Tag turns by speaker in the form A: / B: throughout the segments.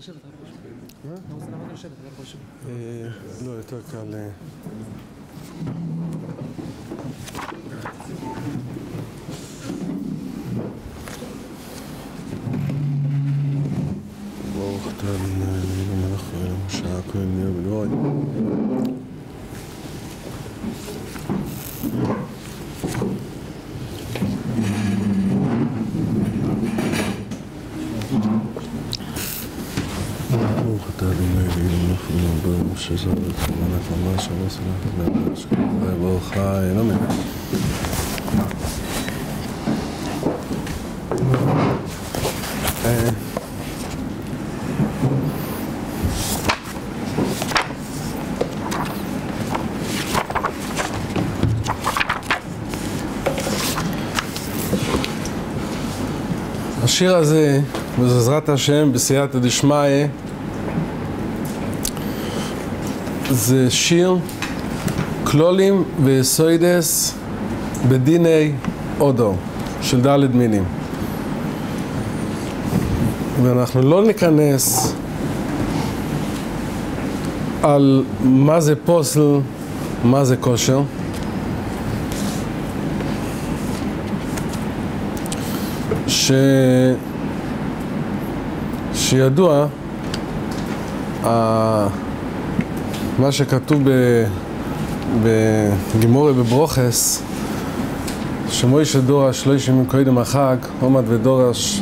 A: לשבת, אתה יכול לשבת. מה? אתה רוצה לעמוד לשבת, אתה יכול לשבת.
B: לא, יותר קל. ברוך אתה אדוני המלך משה הכהן נהיה בדברי. ברוך אתה אדוני המלך משה זר ומלך ממש עבוס לך ברוך האלוהים. השיר הזה, בעזרת השם, בסייעתא דשמיא, זה שיר כלולים ויסודות בדיני אודו של ד' מינים. ואנחנו לא ניכנס על מה זה פוסל, מה זה כושר. שידוע מה שכתוב בגימורי בברוכס, שמוישה דורש לא ישמים קודם החג, עומד ודורש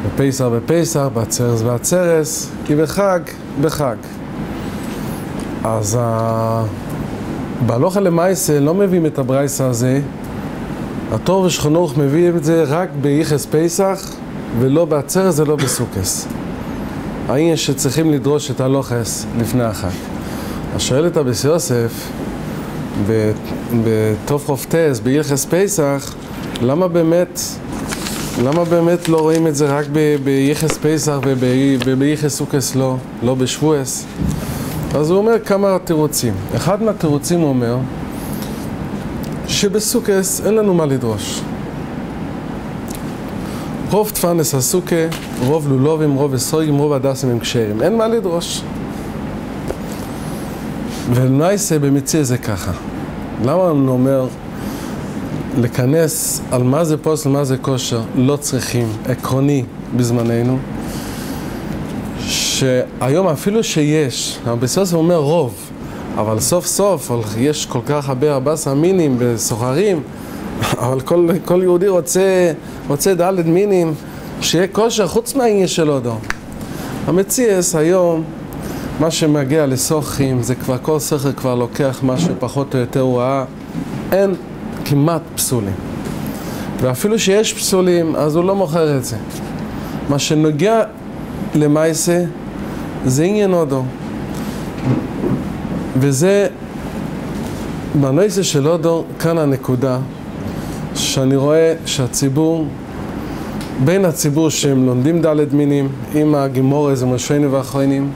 B: בפסח בפסח, בעצרס בעצרס, כי בחג בחג. אז בהלכה למעשה לא מביאים את הברייסה הזה. התור ושכנוך מביאים את זה רק ביחס פסח ולא בעצרס ולא בסוכס. העניין שצריכים לדרוש את הלוחס לפני החג. אז שואלת אביס יוסף בתוף חופטס ביחס פסח, למה באמת לא רואים את זה רק ביחס פסח וביחס סוכס לא בשבועס? אז הוא אומר כמה תירוצים. אחד מהתירוצים הוא אומר שבסוכס אין לנו מה לדרוש. רוב תפנס הסוכה, רוב לולובים, רוב אסורגים, רוב הדסים הם כשרים. אין מה לדרוש. ולמעשה במציא זה ככה. למה אני אומר לכנס על מה זה פוסל, מה זה כושר, לא צריכים, עקרוני בזמננו, שהיום אפילו שיש, בסוף הוא אומר רוב, אבל סוף סוף יש כל כך הרבה מינים וסוחרים, אבל כל יהודי רוצה ד' מינים שיהיה כושר חוץ מהעניין של אודו. המציאס היום, מה שמגיע לסוחרים, זה כבר כל סוחר כבר לוקח מה שפחות או יותר הוא ראה, אין כמעט פסולים. ואפילו שיש פסולים, אז הוא לא מוכר את זה. מה שנוגע למעשה, זה עניין אודו. וזה, בנושא של אודו, כאן הנקודה, שאני רואה שהציבור, בין הציבור שהם לומדים ד' מינים, עם הגימור איזה משיינים ואחרונים,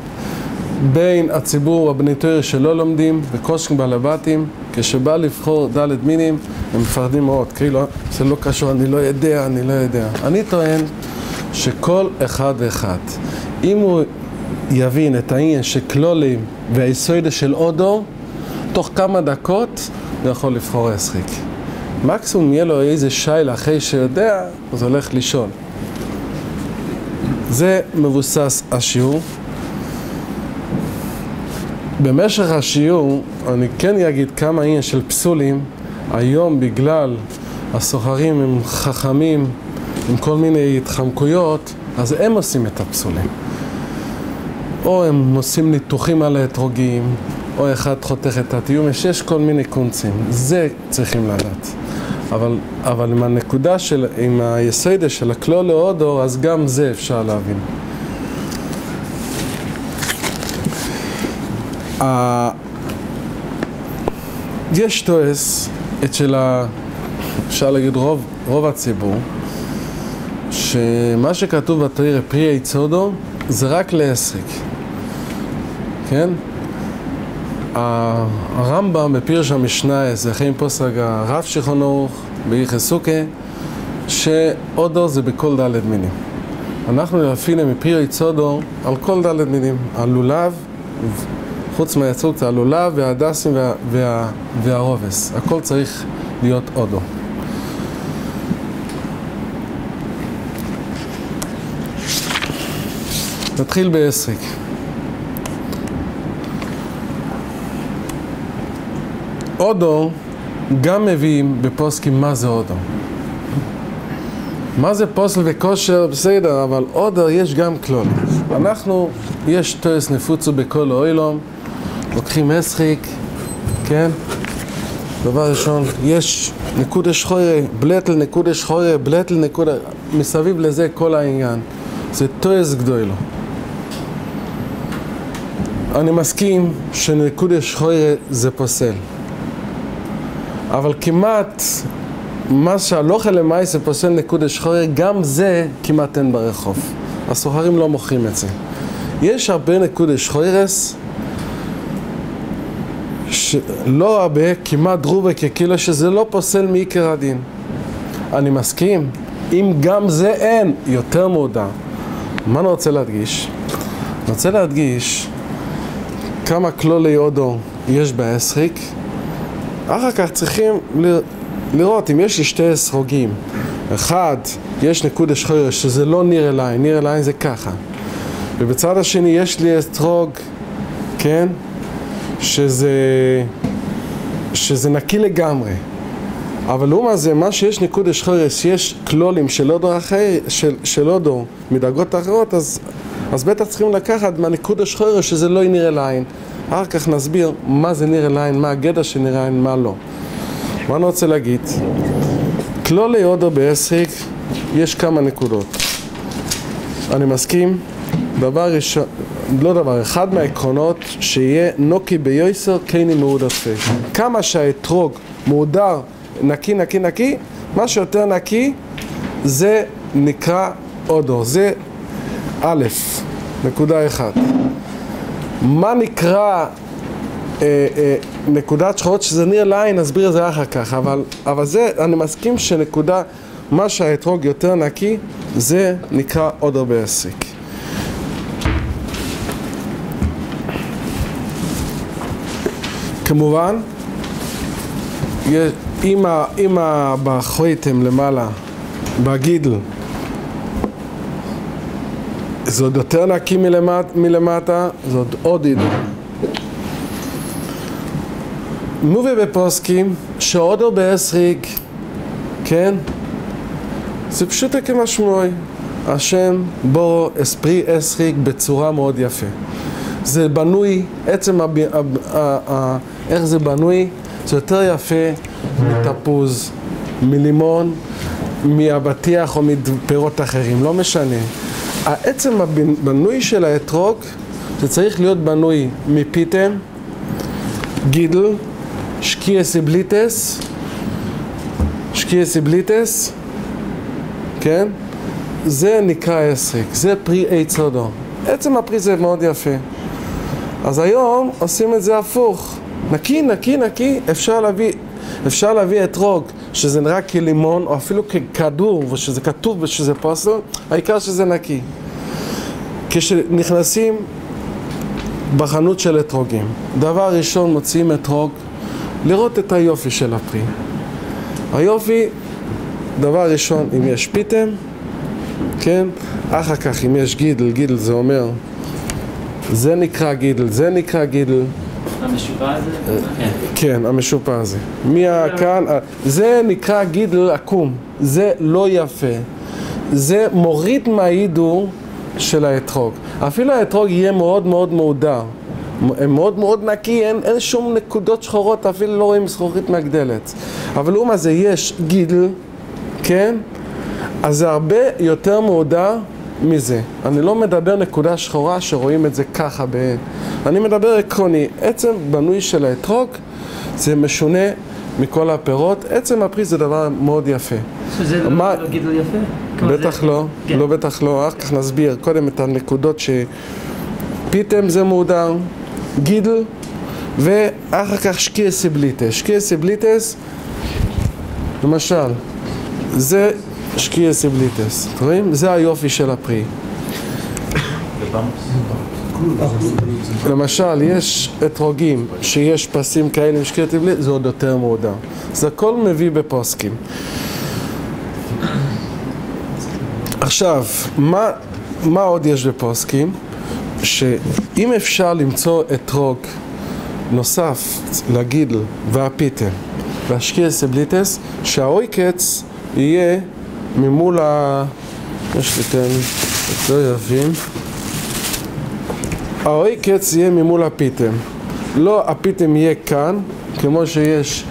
B: בין הציבור הבני תורה שלא לומדים וקושרים בעלבתים, כשבא לבחור ד' מינים הם מפחדים מאוד, כאילו זה לא קשור, אני לא יודע. אני טוען שכל אחד ואחד, אם הוא יבין את העניין שכלולים והיסוד של אודו, תוך כמה דקות הוא יכול לבחור הסחיק. מקסימום יהיה לו איזה שייל אחרי שיודע, אז הולך לישון. זה מבוסס השיעור. במשך השיעור אני כן אגיד כמה עניין של פסולים. היום בגלל הסוחרים הם חכמים עם כל מיני התחמקויות, אז הם עושים את הפסולים. או הם עושים ניתוחים על האתרוגים, או אחד חותך את התיאום, יש כל מיני קונצים. זה צריכים לדעת. אבל עם הנקודה עם היסוד של הכלול לאודו, אז גם זה אפשר להבין. יש תועס אפשר להגיד רוב הציבור, שמה שכתוב בתורה פרי עץ אודו זה רק להסריק. כן? הרמב"ם בפירוש המשנה, זה חיים פוסק הרב שכון ארוך ביחס סוכה, שאודו זה בכל ד' מינים. אנחנו נפילה מפרי יצודו על כל דלת מינים, הלולב, חוץ מהאתרוג זה הלולב וההדסים והרובס, הכל צריך להיות אודו. נתחיל בעסריק. אודו גם מביאים בפוסקים מה זה אודו. מה זה פוסל וכושר? בסדר, אבל אודו יש גם כלול. אנחנו, יש תויס נפוצו בכל האוילום, לוקחים עסריק, כן? דבר ראשון, יש נקודה שחורה, בלטל נקודה שחורה, בלטל נקודה, מסביב לזה כל העניין. זה תויס גדולו. אני מסכים שנקודה שחורה זה פוסל. אבל כמעט מה שהלוכל למאי זה פוסל נקודה שחורה, גם זה כמעט אין ברחוב. הסוחרים לא מוכרים את זה. יש הרבה נקודה שחורס, לא הרבה, כמעט רובה ככאילו שזה לא פוסל מעיקר הדין. אני מסכים, אם גם זה אין, יותר מודע. מה אני רוצה להדגיש? אני רוצה להדגיש כמה כלולי אודו יש בעסריק. אחר כך צריכים לראות אם יש לי שתי אסרוגים. אחד, יש נקודה שחורה שזה לא נראה לעין, נראה לעין זה ככה. ובצד השני יש לי אסרוג, כן? שזה נקי לגמרי. אבל לעומת זה, מה שיש נקודה שחורה, שיש כלולים של אודו מדרגות אחרות, אז בטח צריכים לקחת מהנקודה שחורה שזה לא נראה לעין. אחר כך נסביר מה זה נראה לעין, מה הגדע שנראה לעין, מה לא. מה אני רוצה להגיד? כלולי אודו בעסריק יש כמה נקודות. אני מסכים, דבר ראשון, לא דבר, אחד מהעקרונות שיהיה נוקי ביוסר קייני מעודת פה. כמה שהאתרוג מעודר נקי נקי נקי, מה שיותר נקי זה נקרא אודו, זה א', נקודה אחת. מה נקרא נקודת שחורות שזה נראה לעין, נסביר את זה אחר כך, אבל זה, אני מסכים שנקודה, מה שהאתרוג יותר נקי, זה נקרא אודו בעסריק. כמובן, אם בחויתם למעלה, בגידל, זה עוד יותר נקי מלמטה, זה עוד אידו. מובי בפוסקים, שאודו בעסריק, כן? זה פשוט כמשמעוי. השם בורו אספרי עסריק בצורה מאוד יפה. זה בנוי, עצם איך זה בנוי, זה יותר יפה מתפוז, מלימון, מהבטיח או מפירות אחרים, לא משנה. העצם הבנוי של האתרוג, זה צריך להיות בנוי מפיתם, גידל, שקייס איבליטס, כן? זה נקרא עסריק, זה פרי עץ אודו. עצם הפרי זה מאוד יפה. אז היום עושים את זה הפוך. נקי, נקי, נקי, אפשר להביא אתרוג שזה נראה כלימון או אפילו ככדור ושזה כתוב ושזה פוסל, העיקר שזה נקי. כשנכנסים בחנות של אתרוגים, דבר ראשון מוציאים אתרוג לראות את היופי של הפרי. היופי, דבר ראשון, אם יש פיתם, כן? אחר כך אם יש גידל, גידל זה אומר, זה נקרא גידל, זה נקרא גידל.
C: המשופע הזה?
B: כן, המשופע הזה. כאן, זה נקרא גידל עקום, זה לא יפה. זה מוריד מההידור של האתרוג. אפילו האתרוג יהיה מאוד מאוד מעודר. מאוד מאוד נקי, אין שום נקודות שחורות, אפילו לא רואים זכוכית מהגדלת. אבל לעומת זה יש גידל, כן? אז זה הרבה יותר מעודר מזה. אני לא מדבר נקודה שחורה שרואים את זה ככה אני מדבר עקרוני. עצם בנוי של האתרוג זה משונה מכל הפירות. עצם הפרי זה דבר מאוד יפה.
C: שזה לא גידל יפה?
B: בטח לא, לא בטח לא. אחר כך נסביר קודם את הנקודות שפיתם זה מעודר, גידל, ואחר כך שקייס איבליטס. שקייס איבליטס, למשל, זה שקיעס ובליטס. אתם רואים? זה היופי של הפרי. למשל, יש אתרוגים שיש פסים כאלה עם שקיעס ובליטס, זה עוד יותר מעודר. זה הכל מביא בפוסקים. עכשיו, מה עוד יש בפוסקים? שאם אפשר למצוא אתרוג נוסף לגידל והפיטם והשקיעס ובליטס, שהאויקץ יהיה ממול יש לי כאן יותר יפים. האויקץ יהיה ממול הפיטם. לא הפיטם יהיה כאן, כמו שיש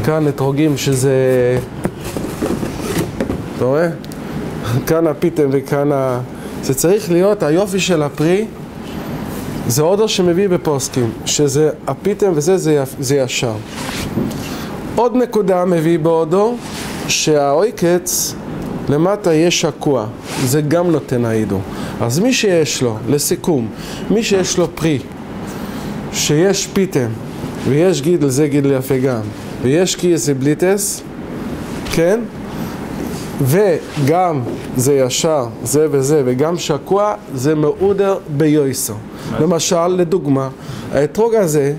B: כאן אתרוגים שזה... אתה רואה? כאן הפיטם וכאן זה צריך להיות היופי של הפרי, זה אודר שמביא בפוסקים, שזה הפיטם וזה זה ישר. עוד נקודה מביא באודר, שהאויקץ למטה יהיה שקוע, זה גם נותן העידו. אז מי שיש לו, לסיכום, מי שיש לו פרי, שיש פיטם ויש גידל, זה גידל יפה גם, ויש קייס ובליטס, כן? וגם זה ישר, זה וזה, וגם שקוע, זה מעודר ביועסו. למשל, לדוגמה, האתרוג הזה,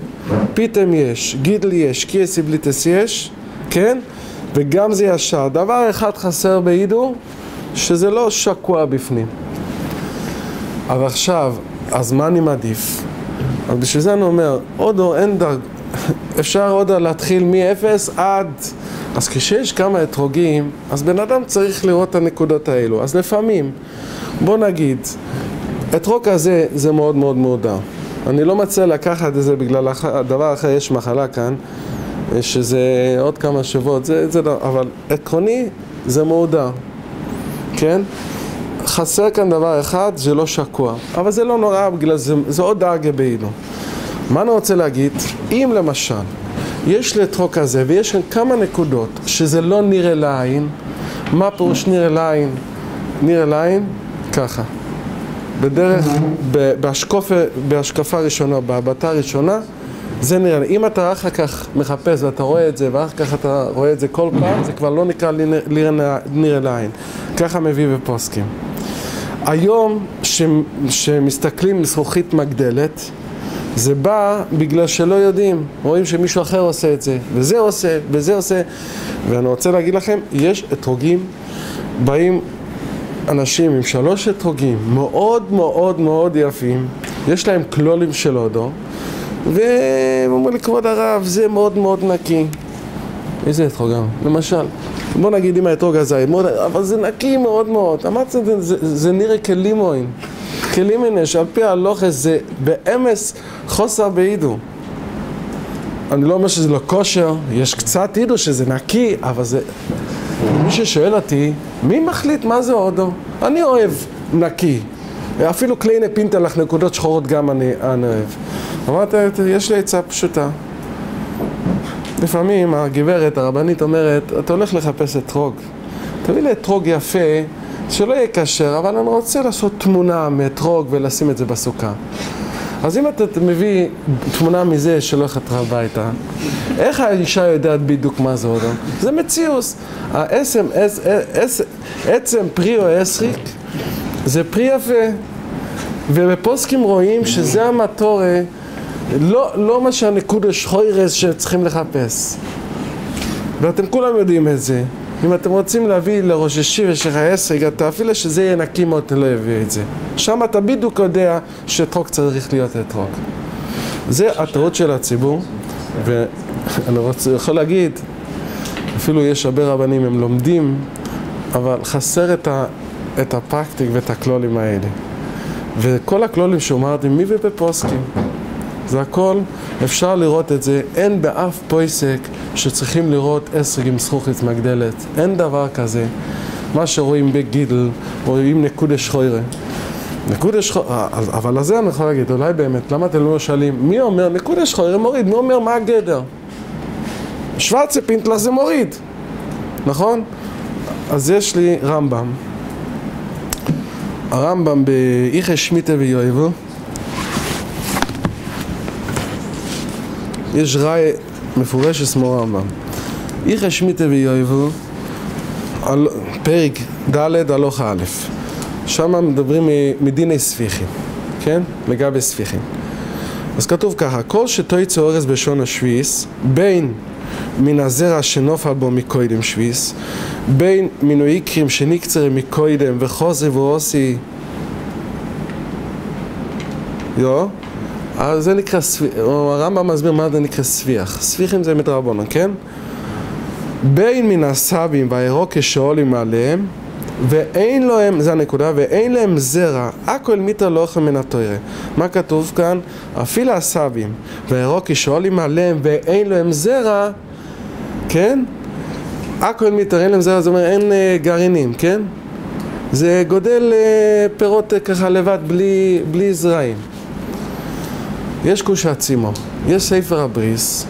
B: פיטם יש, גידל יש, קייס ובליטס יש, כן? וגם זה ישר. דבר אחד חסר בעידור, שזה לא שקוע בפנים. אבל עכשיו, אז מה אני מעדיף? אז בשביל זה אני אומר, אודו אין דרג, אפשר אודו להתחיל מ-0 עד... אז כשיש כמה אתרוגים, אז בן אדם צריך לראות את הנקודות האלו. אז לפעמים, בוא נגיד, אתרוג הזה זה מאוד מאוד מעודר. אני לא מצא לקחת את זה בגלל הדבר אחר, יש מחלה כאן, שזה עוד כמה שבועות, זה לא, אבל עקרוני זה מעודר, כן? חסר כאן דבר אחד, זה לא שקוע, אבל זה לא נורא בגלל זה עוד דאגה בעידו. מה אני רוצה להגיד? אם למשל, יש לאתרוג כזה ויש כאן כמה נקודות שזה לא נראה לעין, מה פירוש נראה לעין? נראה לעין ככה. בדרך, בהשקפה ראשונה, בהבטה ראשונה, זה נראה לי. אם אתה אחר כך מחפש ואתה רואה את זה, ואחר כך אתה רואה את זה כל פעם, זה כבר לא נקרא נראה לעין. ככה מביא בפוסקים. היום שמסתכלים מזכוכית מגדלת, זה בא בגלל שלא יודעים, רואים שמישהו אחר עושה את זה, וזה עושה, וזה עושה. ואני רוצה להגיד לכם, יש אתרוגים, באים אנשים עם 3 אתרוגים מאוד מאוד מאוד יפים, יש להם כלולים של אודו, והם אומרים לי, כבוד הרב, זה מאוד מאוד נקי. איזה אתרוג? למשל, בוא נגיד עם האתרוג הזה, אבל זה נקי מאוד מאוד. אמרתי, זה נראה כלימוין. כלימוין, שעל פי הלוחס זה באמס חוסר בעידו. אני לא אומר שזה לא כושר, יש קצת עידו שזה נקי, אבל זה... מי ששואל אותי, מי מחליט מה זה אודו? אני אוהב נקי. אפילו קליני פינטה לך נקודות שחורות גם אני אוהב. אמרתי, יש לי עצה פשוטה. לפעמים הגברת, הרבנית אומרת, אתה הולך לחפש אתרוג. תביא לי אתרוג יפה, שלא יהיה קשר, אבל אני רוצה לעשות תמונה מאתרוג ולשים את זה בסוכה. אז אם אתה מביא תמונה מזה שלא חתרה הביתה, איך האישה יודעת בדיוק מה זה אודו? זה מציאוס. עצם פרי או אסריק, זה פרי יפה. ובפוסקים רואים שזה המטורה, לא מה שהנקודה שחוירס שצריכים לחפש. ואתם כולם יודעים את זה. אם אתם רוצים להביא לראש ישיבה שלך אסריק, אתה אפילו שזה יהיה נקי מאוד, אתה לא יביא את זה. שם אתה בדיוק יודע שאתרוג צריך להיות אתרוג. זה הטעות של הציבור, ואני יכול להגיד, אפילו יש הרבה רבנים, הם לומדים, אבל חסר את הפרקטיק ואת הכלולים האלה. וכל הכלולים שאומרתי, מי ובפוסקים? זה הכל, אפשר לראות את זה, אין באף פויסק שצריכים לראות אסריק עם זכוכית מגדלת, אין דבר כזה. מה שרואים בגידל, רואים נקודה שחוירה. נקודה שחוירה, אבל לזה אני יכול להגיד, אולי באמת, למה אתם לא שואלים, מי אומר נקודה שחוירה מוריד, מי אומר מה הגדר? שוורצה פינטלך זה מוריד, נכון? אז יש לי רמב"ם. הרמב"ם באיכה שמיטה ויואבו, יש ראי מפורש שמו רמב"ם. איכה שמיטה ויואבו, פרק ד' הלכה א', שם מדברים מדיני ספיחים, כן? לגבי ספיחים. אז כתוב ככה, כל שתויצא אורז בשון השביס, בין מן הזרע שנופל בו מקוידם שביס, בין מינו איקרים שנקצר מקוידם וחוזר ועושי, אז זה נקרא ספיח, הרמב"ם מסביר מה זה נקרא ספיח. ספיחים זה מדרבנן, כן? בין מן הסבים והירוק שעולים עליהם, ואין להם, זה הנקודה, ואין להם זרע, הכל מיתר לא אוכל מן התורה. מה כתוב כאן? אפילו הסבים והירוק שעולים עליהם ואין להם זרע, כן? הכל מיתר, אין להם זרע, זאת אומרת אין גרעינים, כן? זה גודל פירות ככה לבד בלי זרעים. יש קוש עצימו, יש ספר הבריס,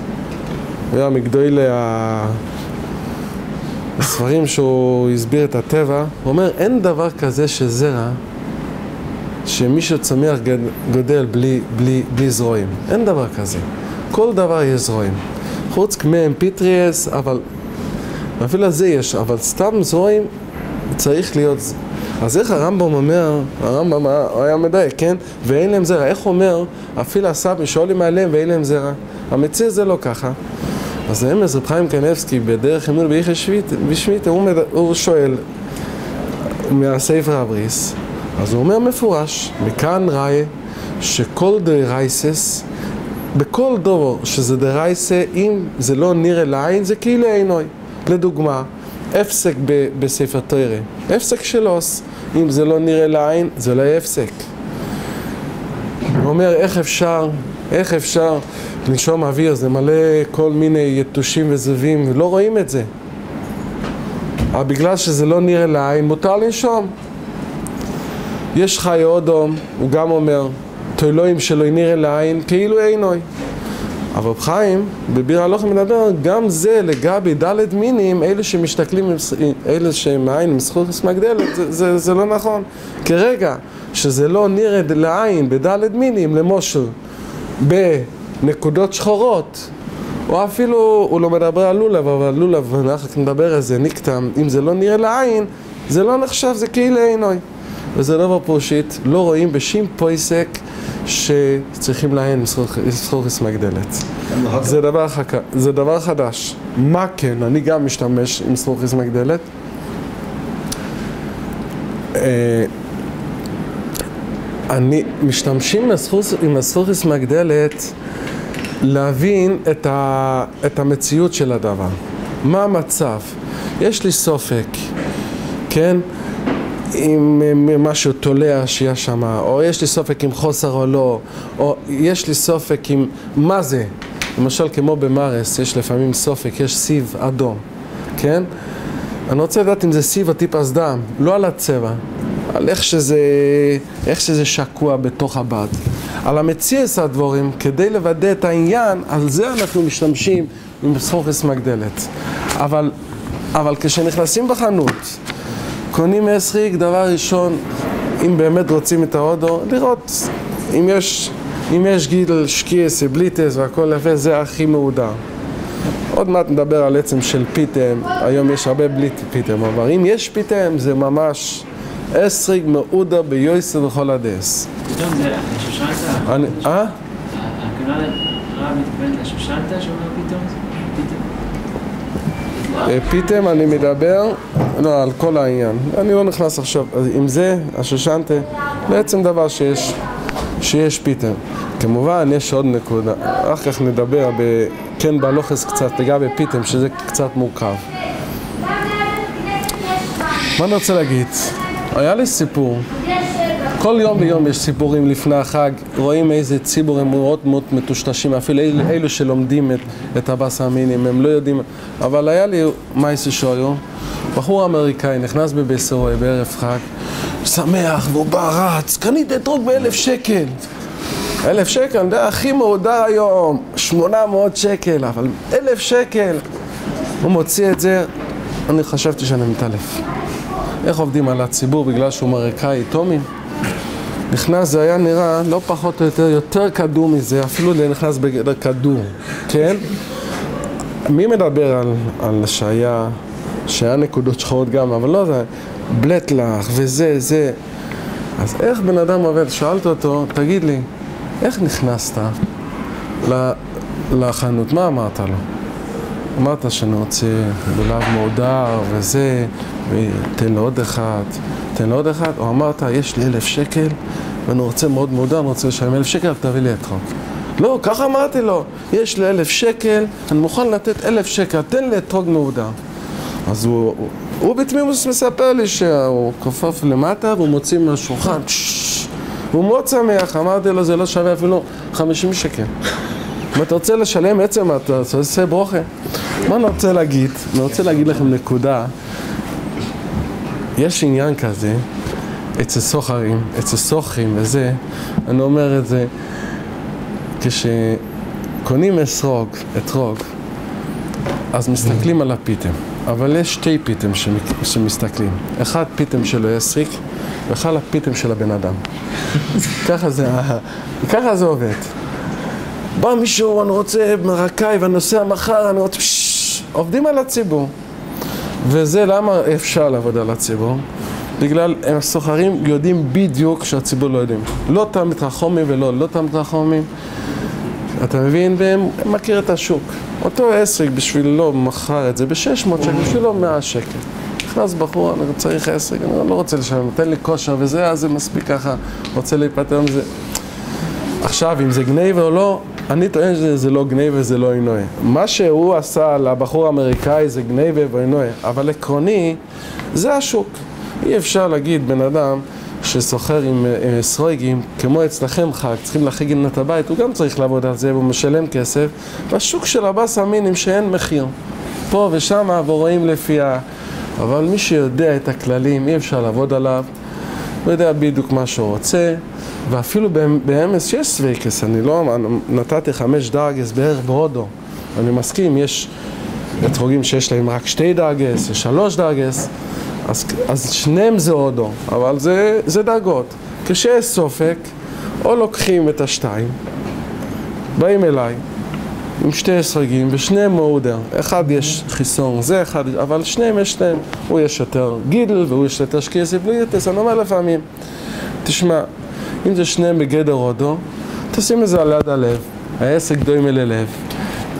B: היה מגדולי הספרים שהוא הסביר את הטבע, הוא אומר אין דבר כזה שזרע שמישהו צומח גודל בלי זרועים, אין דבר כזה, כל דבר יש זרועים, חוץ כמהם פיטריאס, אבל אפילו זה יש, אבל סתם זרועים צריך להיות. אז איך הרמב"ם אומר, הרמב"ם היה מדייק, כן? ואין להם זרע, איך הוא אומר, אפילו הסבים שעולים עליהם ואין להם זרע, המציע זה לא ככה. אז האמס רב חיים קניבסקי בדרך אמון ביחס בשמיטה, הוא שואל מהספר הבריס, אז הוא אומר מפורש, מכאן ראה שכל דרייסס, בכל דור שזה דרייסה, אם זה לא נראה לעין, זה כאילו עינוי. לדוגמה, הפסק בספר תורה, הפסק שלוס, אם זה לא נראה לעין, זה לא הפסק. הוא אומר, איך אפשר לנשום אוויר, זה מלא כל מיני יתושים וזבים, ולא רואים את זה. אבל בגלל שזה לא נראה לעין, מותר לנשום. יש חי אודום, הוא גם אומר, תוילואים שלא נראה לעין, כאילו עינוי. אבל חיים, בביר הלוחם מדבר, גם זה לגבי ד' מינים, אלה שמשתכלים, אלה שמעין מסחוס מגדלת, זה לא נכון. כרגע שזה לא נראה לעין בד' מינים, למושל, בנקודות שחורות, או אפילו, הוא לא מדבר על לולב, אבל לולב, אנחנו נדבר על זה, נקטם, אם זה לא נראה לעין, זה לא נחשב, זה כאילו עינוי. וזה דבר פשוט, לא רואים בשום פויסק שצריכים להן מסחוס מגדלת. זה דבר חדש. מה כן? אני גם משתמש עם מסחוס מגדלת. אני משתמשים עם מסחוס מגדלת להבין את המציאות של הדבר. מה המצב? יש לי סופק, כן? אם משהו תולע שיש שם, או יש לי סופק עם חוסר או לא, או יש לי סופק עם מה זה. למשל כמו במרס, יש לפעמים סופק, יש סיב אדום, כן? אני רוצה לדעת אם זה סיב או טיפס דם, לא על הצבע, על איך שזה שקוע בתוך הבד. על המציאס הדבורים, כדי לוודא את העניין, על זה אנחנו משתמשים עם מסחוס מגדלת. אבל כשנכנסים בחנות, קונים מסחיק, דבר ראשון, אם באמת רוצים את ההודו, לראות אם יש גידל, שקייס, בליטס והכל יפה, זה הכי מעודר. עוד מעט נדבר על עצם של פיתם, היום יש הרבה בלי פיתם, אבל אם יש פיתם זה ממש אסריק מעודר ביועסר וכל הדס.
C: פתאום זה שושנתה? הכנראה רב מתכוון לשושנתה שאומר פתאום?
B: פיתם אני מדבר, לא, על כל העניין. אני לא נכנס עכשיו, עם זה, השושנתה, בעצם דבר שיש פיתם. כמובן, יש עוד נקודה. אחר כך נדבר כן בהלוכס קצת, לגבי פיתם, שזה קצת מורכב. מה אני רוצה להגיד? היה לי סיפור. כל יום ויום יש סיפורים לפני החג, רואים איזה ציבורים מאוד מאוד מטושטשים, אפילו אלו שלומדים את הבס המינים, הם לא יודעים, אבל היה לי מייסי שויו, בחור אמריקאי נכנס בביסרוי בערב חג, שמח והוא בא רץ, קנית אתרוג ב1,000 שקל. 1,000 שקל, זה הכי מעודר היום, 800 שקל, אבל 1,000 שקל. הוא מוציא את זה, אני חשבתי שאני מתעלף. איך עובדים על הציבור בגלל שהוא אמריקאי, תומים? נכנס, זה היה נראה לא פחות או יותר כדור מזה, אפילו נכנס בגדר כדור, כן? מי מדבר על שהיה שהיה נקודות שחורות גם, אבל לא זה, בלט לך וזה, זה. אז איך בן אדם עובד? שאלת אותו, תגיד לי, איך נכנסת לחנות? מה אמרת לו? אמרת שאני רוצה בלב מעודר וזה, ותן לו עוד אחד, תן לו עוד אחד, או אמרת, יש לי 1,000 שקל, ואני רוצה מאוד מעודר, אני רוצה לשלם 1,000 שקל, תביא לי אתרוג. לא, ככה אמרתי לו, יש לי 1,000 שקל, אני מוכן לתת 1,000 שקל, תן לי אתרוג מעודר. אז הוא בתמימות מספר לי שהוא כופף למטה, והוא מוציא מהשולחן, הוא מאוד שמח, אמרתי לו, זה לא שווה אפילו 50 שקל. אם אתה רוצה לשלם עצם, אתה עושה ברוכה. מה אני רוצה להגיד? אני רוצה להגיד לכם נקודה. יש עניין כזה, אצל סוחרים, אצל סוחרים וזה, אני אומר את זה, כשקונים אתרוג, אז מסתכלים על הפיתם. אבל יש שתי פיתם שמסתכלים. אחד פיתם שלו יסריק, ואחד הפיתם של הבן אדם. ככה זה עובד. בא מישהו, אני רוצה מרקאי ואני נוסע מחר, אני רוצה... עובדים על הציבור. וזה למה אפשר לעבוד על הציבור? בגלל הסוחרים יודעים בדיוק שהציבור לא יודעים. לא תמיד רחומים ולא תמיד רחומים. אתה מבין? והם מכיר את השוק. אותו עסק בשבילו מכר את זה ב-600 שקל, בשבילו 100 שקל. נכנס בחור, אני צריך עסק, אני לא רוצה לשלם, נותן לי כושר וזה, אז זה מספיק ככה, רוצה להיפטר מזה. עכשיו, אם זה גניבה או לא, אני טוען שזה לא גניבה וזה לא עינוי. מה שהוא עשה לבחור האמריקאי זה גניבה ועינוי, אבל עקרוני, זה השוק. אי אפשר להגיד בן אדם שסוחר עם סרויגים, כמו אצלכם חג, צריכים להחריג את הבית, הוא גם צריך לעבוד על זה, והוא משלם כסף, והשוק של הבאס אמינים שאין מחיר. פה ושם ורואים לפי אבל מי שיודע את הכללים, אי אפשר לעבוד עליו, הוא יודע בדיוק מה שהוא רוצה, ואפילו באמס יש סוויקס, אני לא נתתי 5 דרגס בערך בהודו, אני מסכים, יש אתרוגים שיש להם רק 2 דרגס, 3 דרגס, אז שניהם זה הודו, אבל זה דרגות. כשיש סופק, או לוקחים את השתיים, באים אליי עם 2 סרגים ושניהם מעודר. אחד יש חיסון, זה אחד, אבל שניהם יש שניהם. הוא יש יותר גידל והוא יש יותר שכסף, בלי יתס. אני אומר לפעמים, תשמע, אם זה שניהם בגדר הודו, תשים את זה על יד הלב, העסק דומה ללב.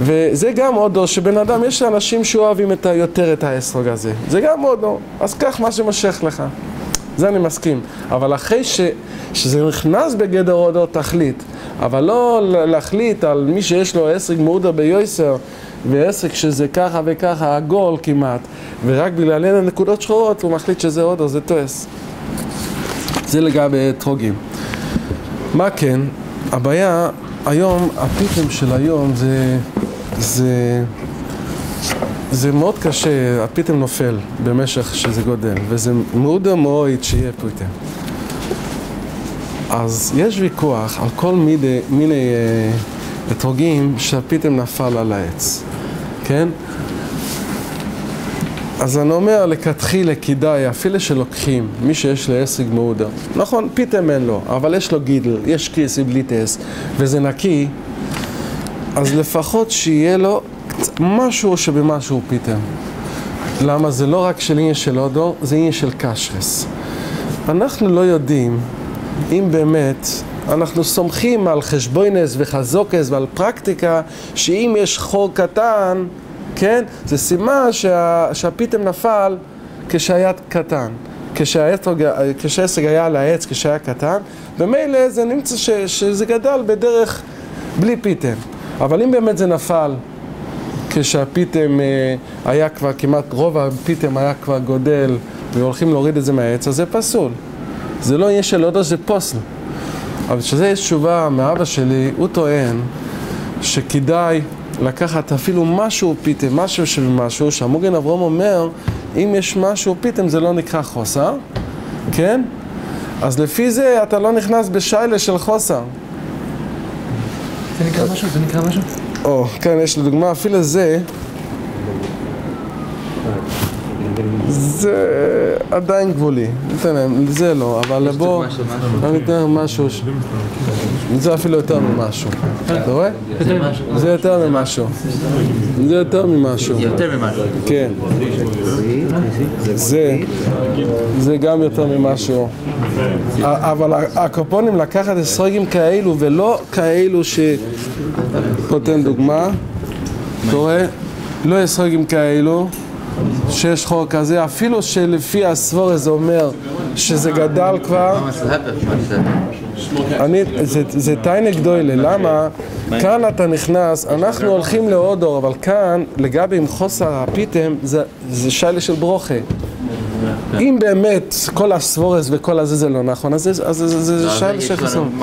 B: וזה גם הודו, שבן אדם, יש אנשים שאוהבים יותר את האסטרוג הזה. זה גם הודו, אז כך מה שמשך לך. זה אני מסכים. אבל אחרי שזה נכנס בגדר הודו, תחליט. אבל לא להחליט על מי שיש לו עסק מעודר ביוסר, ועסק שזה ככה וככה, עגול כמעט, ורק בגלל אין הנקודות שחורות, הוא מחליט שזה הודו, זה טועס. זה לגבי אתרוגים. מה כן? הבעיה, היום, הפיתם של היום זה מאוד קשה, הפיתם נופל במשך שזה גודל, וזה מאוד מאוד שיהיה פיתם. אז יש ויכוח על כל מיני אתרוגים שהפיתם נפל על העץ, כן? אז אני אומר, לכתחילה כדאי, אפילו שלוקחים, מי שיש לו עסק מעודר. נכון, פיתם אין לו, אבל יש לו גידל, יש כיסי בלי טס, וזה נקי, אז לפחות שיהיה לו משהו שבמשהו פיתם. למה? זה לא רק של עניין של הודו, זה עניין של קשרס. אנחנו לא יודעים אם באמת אנחנו סומכים על חשבוינס וחזוקס ועל פרקטיקה, שאם יש חור קטן, כן? זה סימן שהפיתם נפל כשהיה קטן. כשהעסק היה על העץ, כשהיה קטן, במילא זה נמצא שזה גדל בדרך בלי פיתם. אבל אם באמת זה נפל כשהפיתם היה כבר כמעט, רוב הפיתם היה כבר גודל והולכים להוריד את זה מהעץ, אז זה פסול. זה לא יהיה של הודו, זה פוסל. אבל שזה יש תשובה מאבא שלי, הוא טוען שכדאי לקחת אפילו משהו פיתם, משהו של משהו, שהמוגן אברהם אומר, אם יש משהו פיתם זה לא נקרא חוסר, כן? אז לפי זה אתה לא נכנס בשיילה של חוסר.
A: זה נקרא משהו? זה נקרא משהו?
B: כן, יש לדוגמה, אפילו זה, זה עדיין גבולי, ניתן להם, זה לא, אבל בוא, אני אתן להם משהו, זה אפילו יותר ממשהו, אתה רואה? זה יותר ממשהו, זה יותר ממשהו, כן, זה גם יותר ממשהו, אבל הקופונים לקחת אסטרוגים כאלו ולא כאלו שפותן דוגמה, אתה רואה? לא אסטרוגים כאלו שיש חור כזה, אפילו שלפי הסבורה זה אומר שזה גדל כבר. זה תיינה גדולה, למה? כאן אתה נכנס, אנחנו הולכים לאודור, אבל כאן לגבי עם חוסר הפיתם זה שיילה של ברוכה. אם באמת כל הסבורס וכל הזה זה לא נכון, אז זה שיילה של חסום.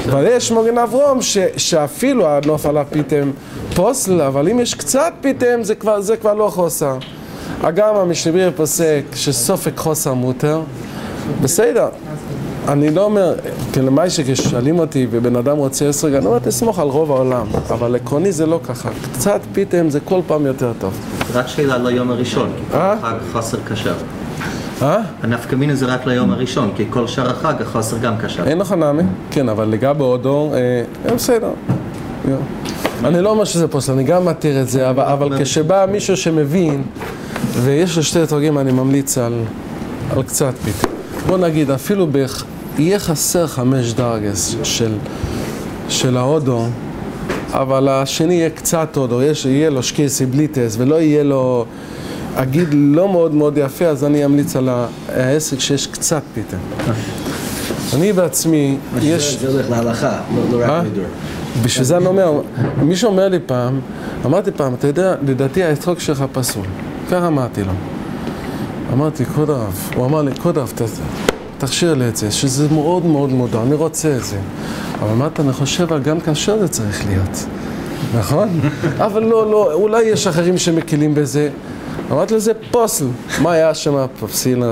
B: אבל יש מוגן אברום שאפילו הנוף על הפיתם פוסל, אבל אם יש קצת פיתם זה כבר לא חוסר. גם המשנה פוסק שסופק חוסר מותר, בסדר, אני לא אומר, כלמי שכששאלים אותי ובן אדם רוצה 10 אני אומר תסמוך על רוב העולם, אבל עקרוני זה לא ככה, קצת פיתם זה כל פעם יותר טוב.
D: רק שאלה ליום הראשון, כי כל חג חוסר קשר. הנפקא מינה זה רק ליום הראשון, כי כל שאר החג החוסר גם קשר.
B: אין לך נעמי, כן, אבל לגבי אודור, בסדר. אני לא אומר שזה פוסל, אני גם מתיר את זה, אבל כשבא מישהו שמבין, ויש לו שתי תורגים, אני ממליץ על קצת פיתם. בוא נגיד, אפילו יהיה חסר 5 דרגס של האודור, אבל השני יהיה קצת אודור, יהיה לו שקייסי בליטס, ולא יהיה לו, אגיד לא מאוד מאוד יפה, אז אני אמליץ על העסק שיש קצת פיתם. אני בעצמי, יש...
E: זה הולך להלכה, לא רק מידור.
B: בשביל זה אני אומר, מישהו אומר לי פעם, אמרתי פעם, אתה יודע, לדעתי האתרוג שלך פסול. ככה אמרתי לו. אמרתי, כבוד הרב, הוא אמר לי, כבוד הרב, תכשיר לי את זה, שזה מאוד מאוד מודע, אני רוצה את זה. אבל אמרת, אני חושב, גם כאשר זה צריך להיות. נכון? אבל לא, אולי יש אחרים שמקילים בזה. אמרתי לזה, פוסל. מה היה שם הפסיל?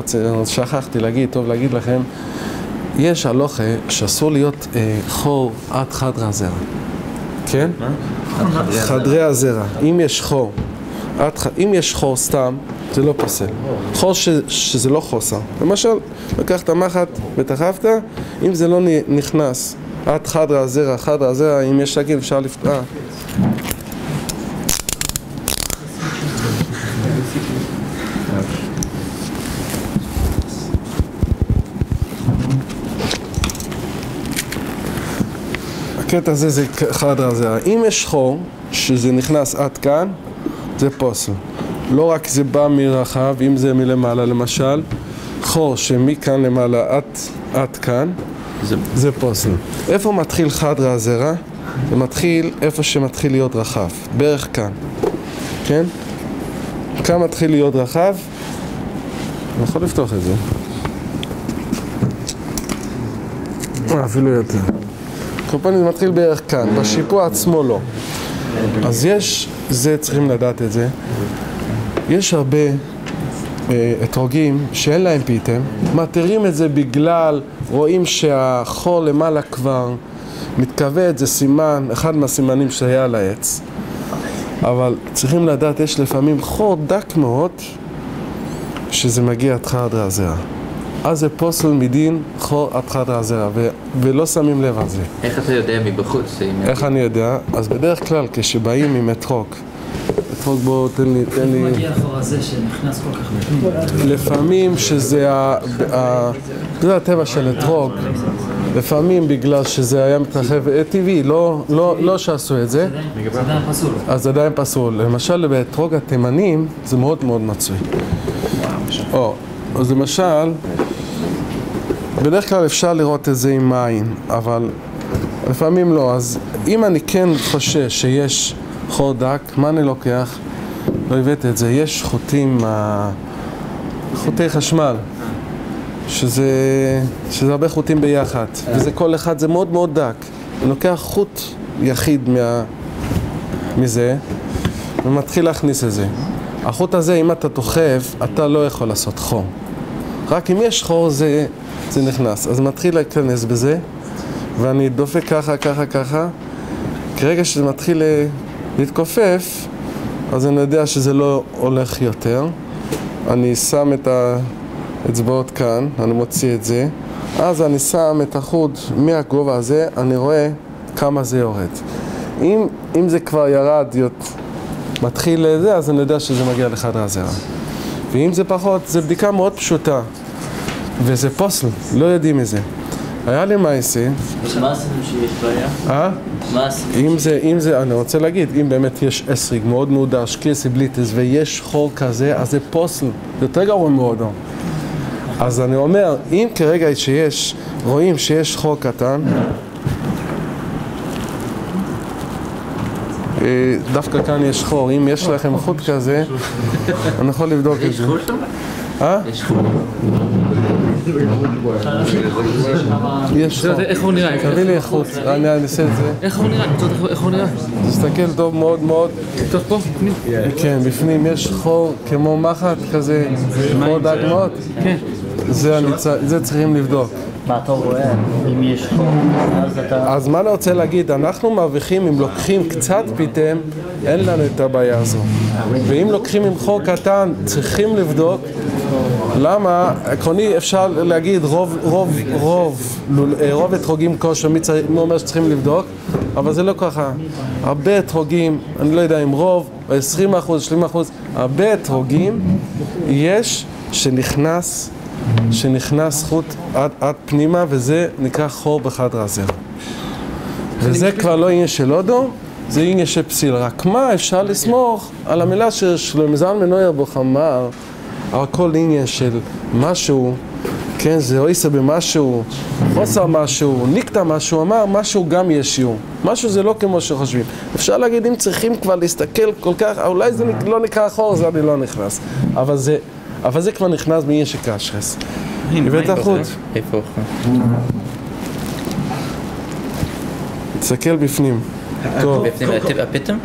B: שכחתי להגיד, טוב להגיד לכם. יש הלוכה שאסור להיות חור עד חדרי הזרע. כן? חדרי הזרע. אם יש חור, אם יש חור סתם, זה לא פוסל. חור שזה לא חוסר. למשל, לקחת מחט ותחפת, אם זה לא נכנס עד חדרי הזרע, אם יש שגיל אפשר לפתוח. הקטע הזה זה חדר הזרע. אם יש חור שזה נכנס עד כאן, זה פוסל. לא רק זה בא מרחב, אם זה מלמעלה למשל, חור שמכאן למעלה עד כאן, זה פוסל. איפה מתחיל חדר הזרע? זה מתחיל איפה שמתחיל להיות רחב, בערך כאן. כן? כאן מתחיל להיות רחב, אני יכול לפתוח את זה. אפילו יותר. קופני זה מתחיל בערך כאן, בשיפוע עצמו לא. אז יש, זה צריכים לדעת את זה, יש הרבה אתרוגים שאין להם פיתם, מתירים את זה בגלל, רואים שהחור למעלה כבר מתכוות, זה סימן, אחד מהסימנים שהיה על העץ. אבל צריכים לדעת, יש לפעמים חור דק מאוד, שזה מגיע עד חדר הזרע. אז זה פוסל מדין חור עד חדר הזרע, ולא שמים לב על זה.
D: איך אתה יודע מבחוץ?
B: איך אני יודע? אז בדרך כלל כשבאים עם אתרוג, בוא תן לי...
C: איפה מגיע החור הזה שנכנס כל כך בפנים?
B: לפעמים שזה זה הטבע של אתרוג, לפעמים בגלל שזה היה מתרחב טבעי, לא שעשו את זה.
C: זה עדיין פסול.
B: אז זה עדיין פסול. למשל באתרוג התימנים זה מאוד מאוד מצוי. אז למשל, בדרך כלל אפשר לראות את זה עם עין, אבל לפעמים לא. אז אם אני כן חושש שיש חור דק, מה אני לוקח? לא הבאתי את זה. יש חוטי חשמל, שזה הרבה חוטים ביחד, וזה כל אחד, זה מאוד מאוד דק. אני לוקח חוט יחיד מזה, ומתחיל להכניס את זה. החוט הזה, אם אתה תוחב, אתה לא יכול לעשות חור. רק אם יש חור, זה נכנס. אז מתחיל להיכנס בזה, ואני דופק ככה, ככה, ככה. כרגע שזה מתחיל להתכופף, אז אני יודע שזה לא הולך יותר. אני שם את האצבעות כאן, אני מוציא את זה, אז אני שם את החוט מהגובה הזה, אני רואה כמה זה יורד. אם זה כבר ירד, מתחיל לזה, אז אני יודע שזה מגיע לחדר הזרע. ואם זה פחות, זה בדיקה מאוד פשוטה. וזה פוסל, לא יודעים מזה. היה לי מעשה.
C: מה עשיתם שיש בעיה? מה עשיתם?
B: אם זה, אני רוצה להגיד, אם באמת יש אסריג מאוד מעודש, קייסי בליטס, ויש חור כזה, אז זה פוסל. זה יותר גרוע מאוד. אז אני אומר, אם כרגע רואים שיש חור קטן, דווקא כאן יש חור, אם יש לכם חוט כזה, אני יכול לבדוק את זה.
C: יש חור שם? יש חור.
B: יש חור.
A: איך הוא נראה?
B: תביא לי חוט, אני אעשה את זה.
A: איך הוא נראה? איך הוא נראה?
B: תסתכל טוב מאוד מאוד.
A: טוב פה? בפנים?
B: כן, בפנים יש חור כמו מחט כזה, חור דק מאוד.
A: כן.
B: זה צריכים לבדוק.
C: מה אתה רואה? אם יש חור, אז אתה...
B: אז מה אני רוצה להגיד? אנחנו מרוויחים, אם לוקחים קצת פיתם, אין לנו את הבעיה הזו. ואם לוקחים עם חור קטן, צריכים לבדוק. למה? עקרוני אפשר להגיד רוב אתרוגים כושר, מי אומר שצריכים לבדוק, אבל זה לא ככה. הרבה אתרוגים, אני לא יודע אם רוב, 20%, 30%, הרבה אתרוגים יש שנכנס חוט עד פנימה, וזה נקרא חור בחדר הזרע. וזה כבר לא עניין של הודו, זה עניין של פסיל. רק מה אפשר לסמוך על המילה ששלמה זלמן אוירבך אמר, על כל עניין של משהו, כן, זה אויסה במשהו, חוסר משהו, נקטע משהו, אמר משהו גם יש שיעור. משהו זה לא כמו שחושבים. אפשר להגיד, אם צריכים כבר להסתכל כל כך, אולי זה לא נקרא חור, זה אני לא נכנס. אבל זה כבר נכנס בעניין של קשרס. הבאת החוט.
C: איפה הוא?
B: תסתכל בפנים. טוב.
C: הפיתם?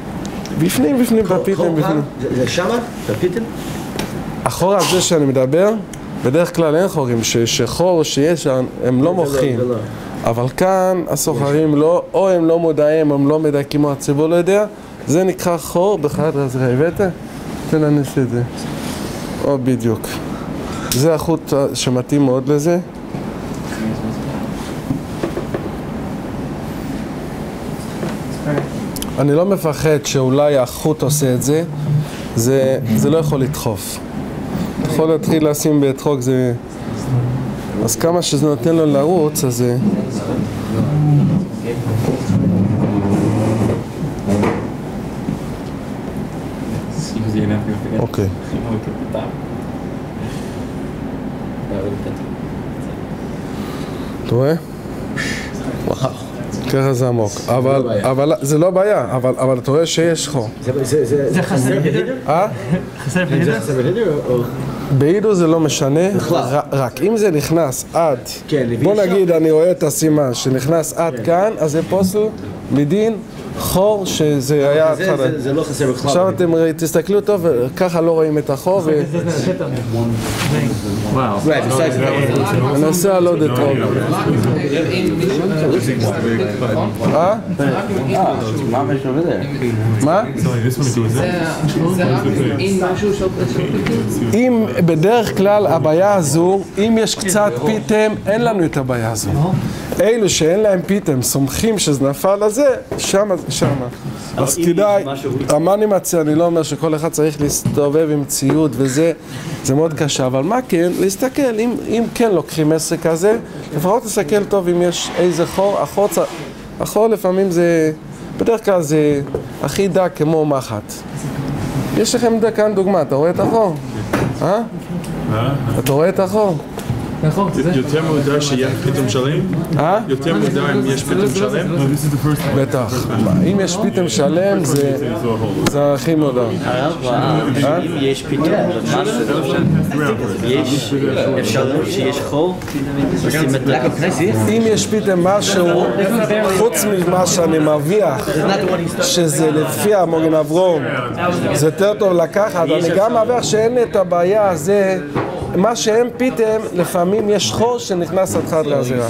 B: בפנים, בפיתם, בפנים.
E: זה שמה? בפיתם?
B: החור הזה שאני מדבר, בדרך כלל אין חורים, שחור שיש, הם לא מוכרים. אבל כאן הסוחרים לא, או הם לא מודעים, הם לא מדייקים, או הציבור לא יודע, זה נקרא חור בחדר הזרע. הבאת? תן להניס את זה. או בדיוק. זה החוט שמתאים מאוד לזה. אני לא מפחד שאולי החוט עושה את זה, זה לא יכול לדחוף. יכול להתחיל לשים באתרוג, זה... אז כמה שזה נותן לו לרוץ, אז זה... אוקיי. אתה רואה? ככה זה עמוק, אבל זה לא בעיה, אבל אתה רואה שיש חור.
E: זה חסר בהידר?
A: חסר בהידר?
E: זה חסר בהידר או...
B: בהידר זה לא משנה, רק אם זה נכנס עד, בוא נגיד אני רואה את הסימן שנכנס עד כאן, אז זה פוסל מדין חור שזה היה התחלה.
E: זה לא חסר בכלל.
B: עכשיו אתם תסתכלו טוב, ככה לא רואים את החור
A: וואו.
B: אני עושה על עוד אתרוג. מה? אם בדרך כלל הבעיה הזו, אם יש קצת פיתם, אין לנו את הבעיה הזו. אלו שאין להם פיתם, סומכים שזה נפל על זה, שמה. אז כדאי, מה אני מציע, אני לא אומר שכל אחד צריך להסתובב עם ציוד וזה, זה מאוד קשה, אבל מה כן? להסתכל, אם כן לוקחים עסק כזה, לפחות להסתכל טוב אם יש איזה חור, החור לפעמים זה, בדרך כלל זה הכי דק כמו מחט. יש לכם כאן דוגמה, אתה רואה את החור? אתה רואה את החור?
F: יותר מודע שיש פיתם שלם? יותר מודע אם יש פיתם שלם?
B: בטח. אם יש פיתם שלם זה הכי מודע.
C: אם יש פיתום, יש אפשרות שיש חור?
B: אם יש פיתם משהו, חוץ ממה שאני מרוויח, שזה לפי המוגן אברום, זה יותר טוב לקחת, אני גם מרוויח שאין את הבעיה הזה, מה שהם פיתם, לפעמים יש חור שנכנס עד חדר הזרע.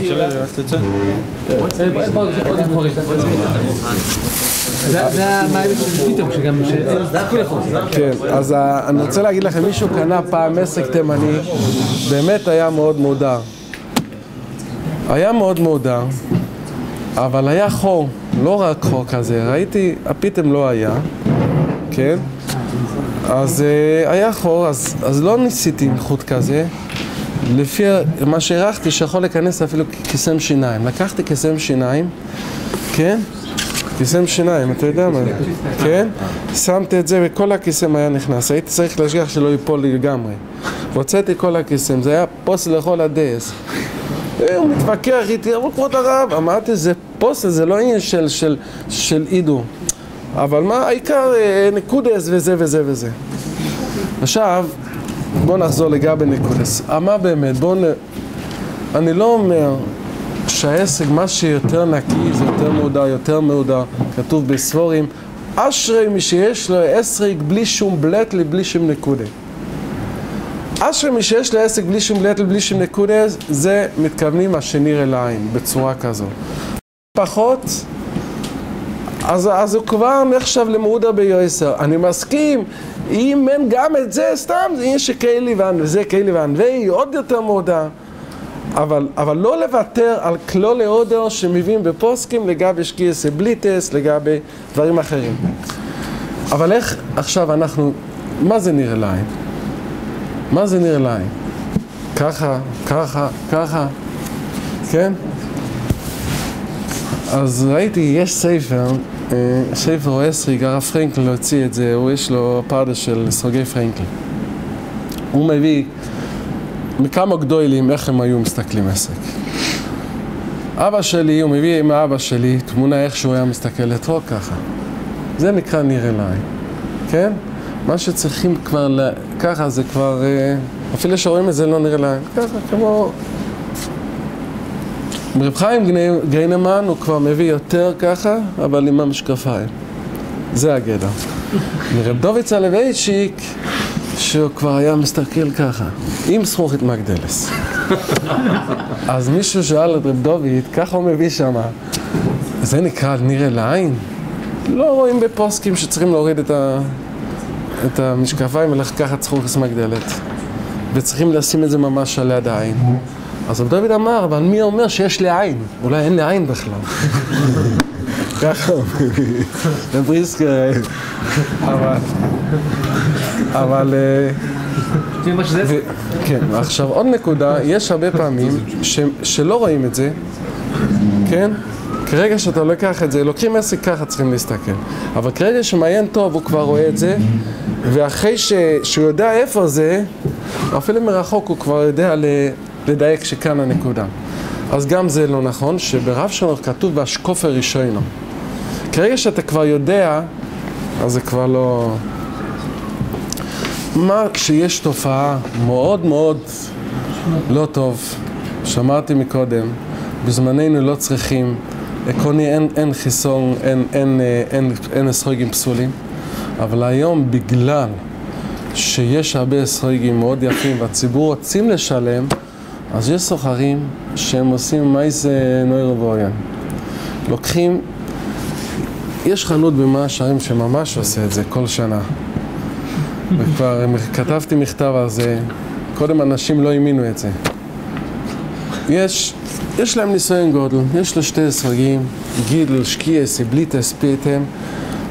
A: זה המים של פתאום, שגם... זה הכל יכול.
B: כן, אז אני רוצה להגיד לכם, מישהו קנה פעם עסק תימני, באמת היה מאוד מודר. היה מאוד מודר, אבל היה חור, לא רק חור כזה, ראיתי, הפתאום לא היה, כן? אז היה חור, אז לא ניסיתי חוט כזה, לפי מה שהערכתי שיכול להיכנס אפילו קסם שיניים. לקחתי קסם שיניים, כן? קסם שיניים, אתה יודע מה? כן? שמתי את זה וכל הקסם היה נכנס. הייתי צריך להשגיח שלא ייפול לגמרי. הוצאתי כל הקסם, זה היה פוסל לכל הדייס. הוא מתווכח איתי, אבל כבוד הרב, אמרתי, זה פוסל, זה לא עניין של אידו. אבל מה, העיקר נקודס וזה וזה וזה. עכשיו, בוא נחזור לגבי נקודס. מה באמת, אני לא אומר שהעסק, מה שיותר נקי, זה יותר מהודר, כתוב בספורים, אשרי מי שיש לו עסק בלי שום בלטלי, בלי שום נקודה. אשרי מי שיש לו עסק בלי שום בלטלי, בלי שום נקודה, זה מתכוונים השניר אל העין, בצורה כזו. פחות, אז הוא כבר נחשב למעודה ביועסר. אני מסכים, אם אין גם את זה, סתם, זה יהיה שכאלי וזה כאלי וענווי, עוד יותר מעודה. אבל לא לוותר על כלול להודר שמביאים בפוסקים לגבי שקיעס בליטס, לגבי דברים אחרים. אבל איך עכשיו אנחנו, מה זה נראה לעין? מה זה נראה לעין? ככה, ככה, ככה, כן? אז ראיתי, יש ספר או אסריג, הרב פרנקל להוציא את זה, יש לו פרדה של סרגי פרנקל. הוא מביא מכמה גדולים איך הם היו מסתכלים עסק. אבא שלי, הוא מביא עם האבא שלי תמונה איך שהוא היה מסתכל לטרוק ככה. זה נקרא נראה לעין, כן? מה שצריכים כבר, ככה זה כבר, אפילו שרואים את זה לא נראה לעין. ככה, כמו... רב חיים גיינמן הוא כבר מביא יותר ככה, אבל עם המשקפיים. זה הגדר. רב דוד סלווייצ'יק, שהוא כבר היה מסתכל ככה, עם סמוכית מגדלס. אז מישהו שאל את רב דוד, ככה הוא מביא שמה. זה נקרא נראה לעין? לא רואים בפוסקים שצריכים להוריד את המשקפיים ולקחת סמוכית מגדלת. וצריכים לשים את זה ממש על יד העין. אז רב דוד אמר, אבל מי אומר שיש לי עין? אולי אין לי עין בכלל. ככה הוא מביא. לבריסקר. אבל... כן, עכשיו עוד נקודה, יש הרבה פעמים שלא רואים את זה, כן? כרגע שאתה לוקח את זה, לוקחים עסק ככה צריכים להסתכל. אבל כרגע שמעיין טוב הוא כבר רואה את זה, ואחרי שהוא יודע איפה זה, אפילו מרחוק הוא כבר יודע לדייק שכאן הנקודה. אז גם זה לא נכון, שברב שלנו כתוב בהשקופר ראשונו. כרגע שאתה כבר יודע, אז זה כבר לא... מה כשיש תופעה מאוד מאוד לא טוב, שמעתי מקודם, בזמננו לא צריכים, עקרוני אין חיסון, אין אסטרוגים פסולים, אבל היום בגלל שיש הרבה אסטרוגים מאוד יפים והציבור רוצים לשלם, אז יש סוחרים שהם עושים מייס נוירובוריאן. לוקחים, יש חנות במאה שערים שממש עושה את זה כל שנה. וכבר כתבתי מכתב על זה, קודם אנשים לא האמינו את זה. יש להם ניסיון גודל, יש לו שתי סרגים, גידל, שקיעס, בליטס, פיתם,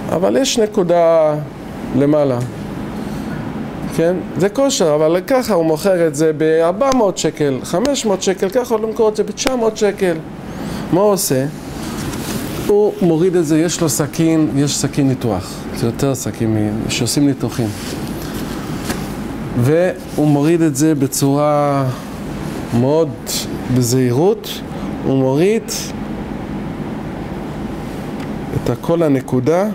B: אבל יש נקודה למעלה. כן? זה כושר, אבל ככה הוא מוכר את זה ב-400 שקל, 500 שקל, ככה הוא למכור את זה ב-900 שקל. מה הוא עושה? הוא מוריד את זה, יש לו סכין, יש סכין ניתוח, זה יותר סכין שעושים ניתוחים. והוא מוריד את זה בצורה מאוד בזהירות, הוא מוריד את כל הנקודה,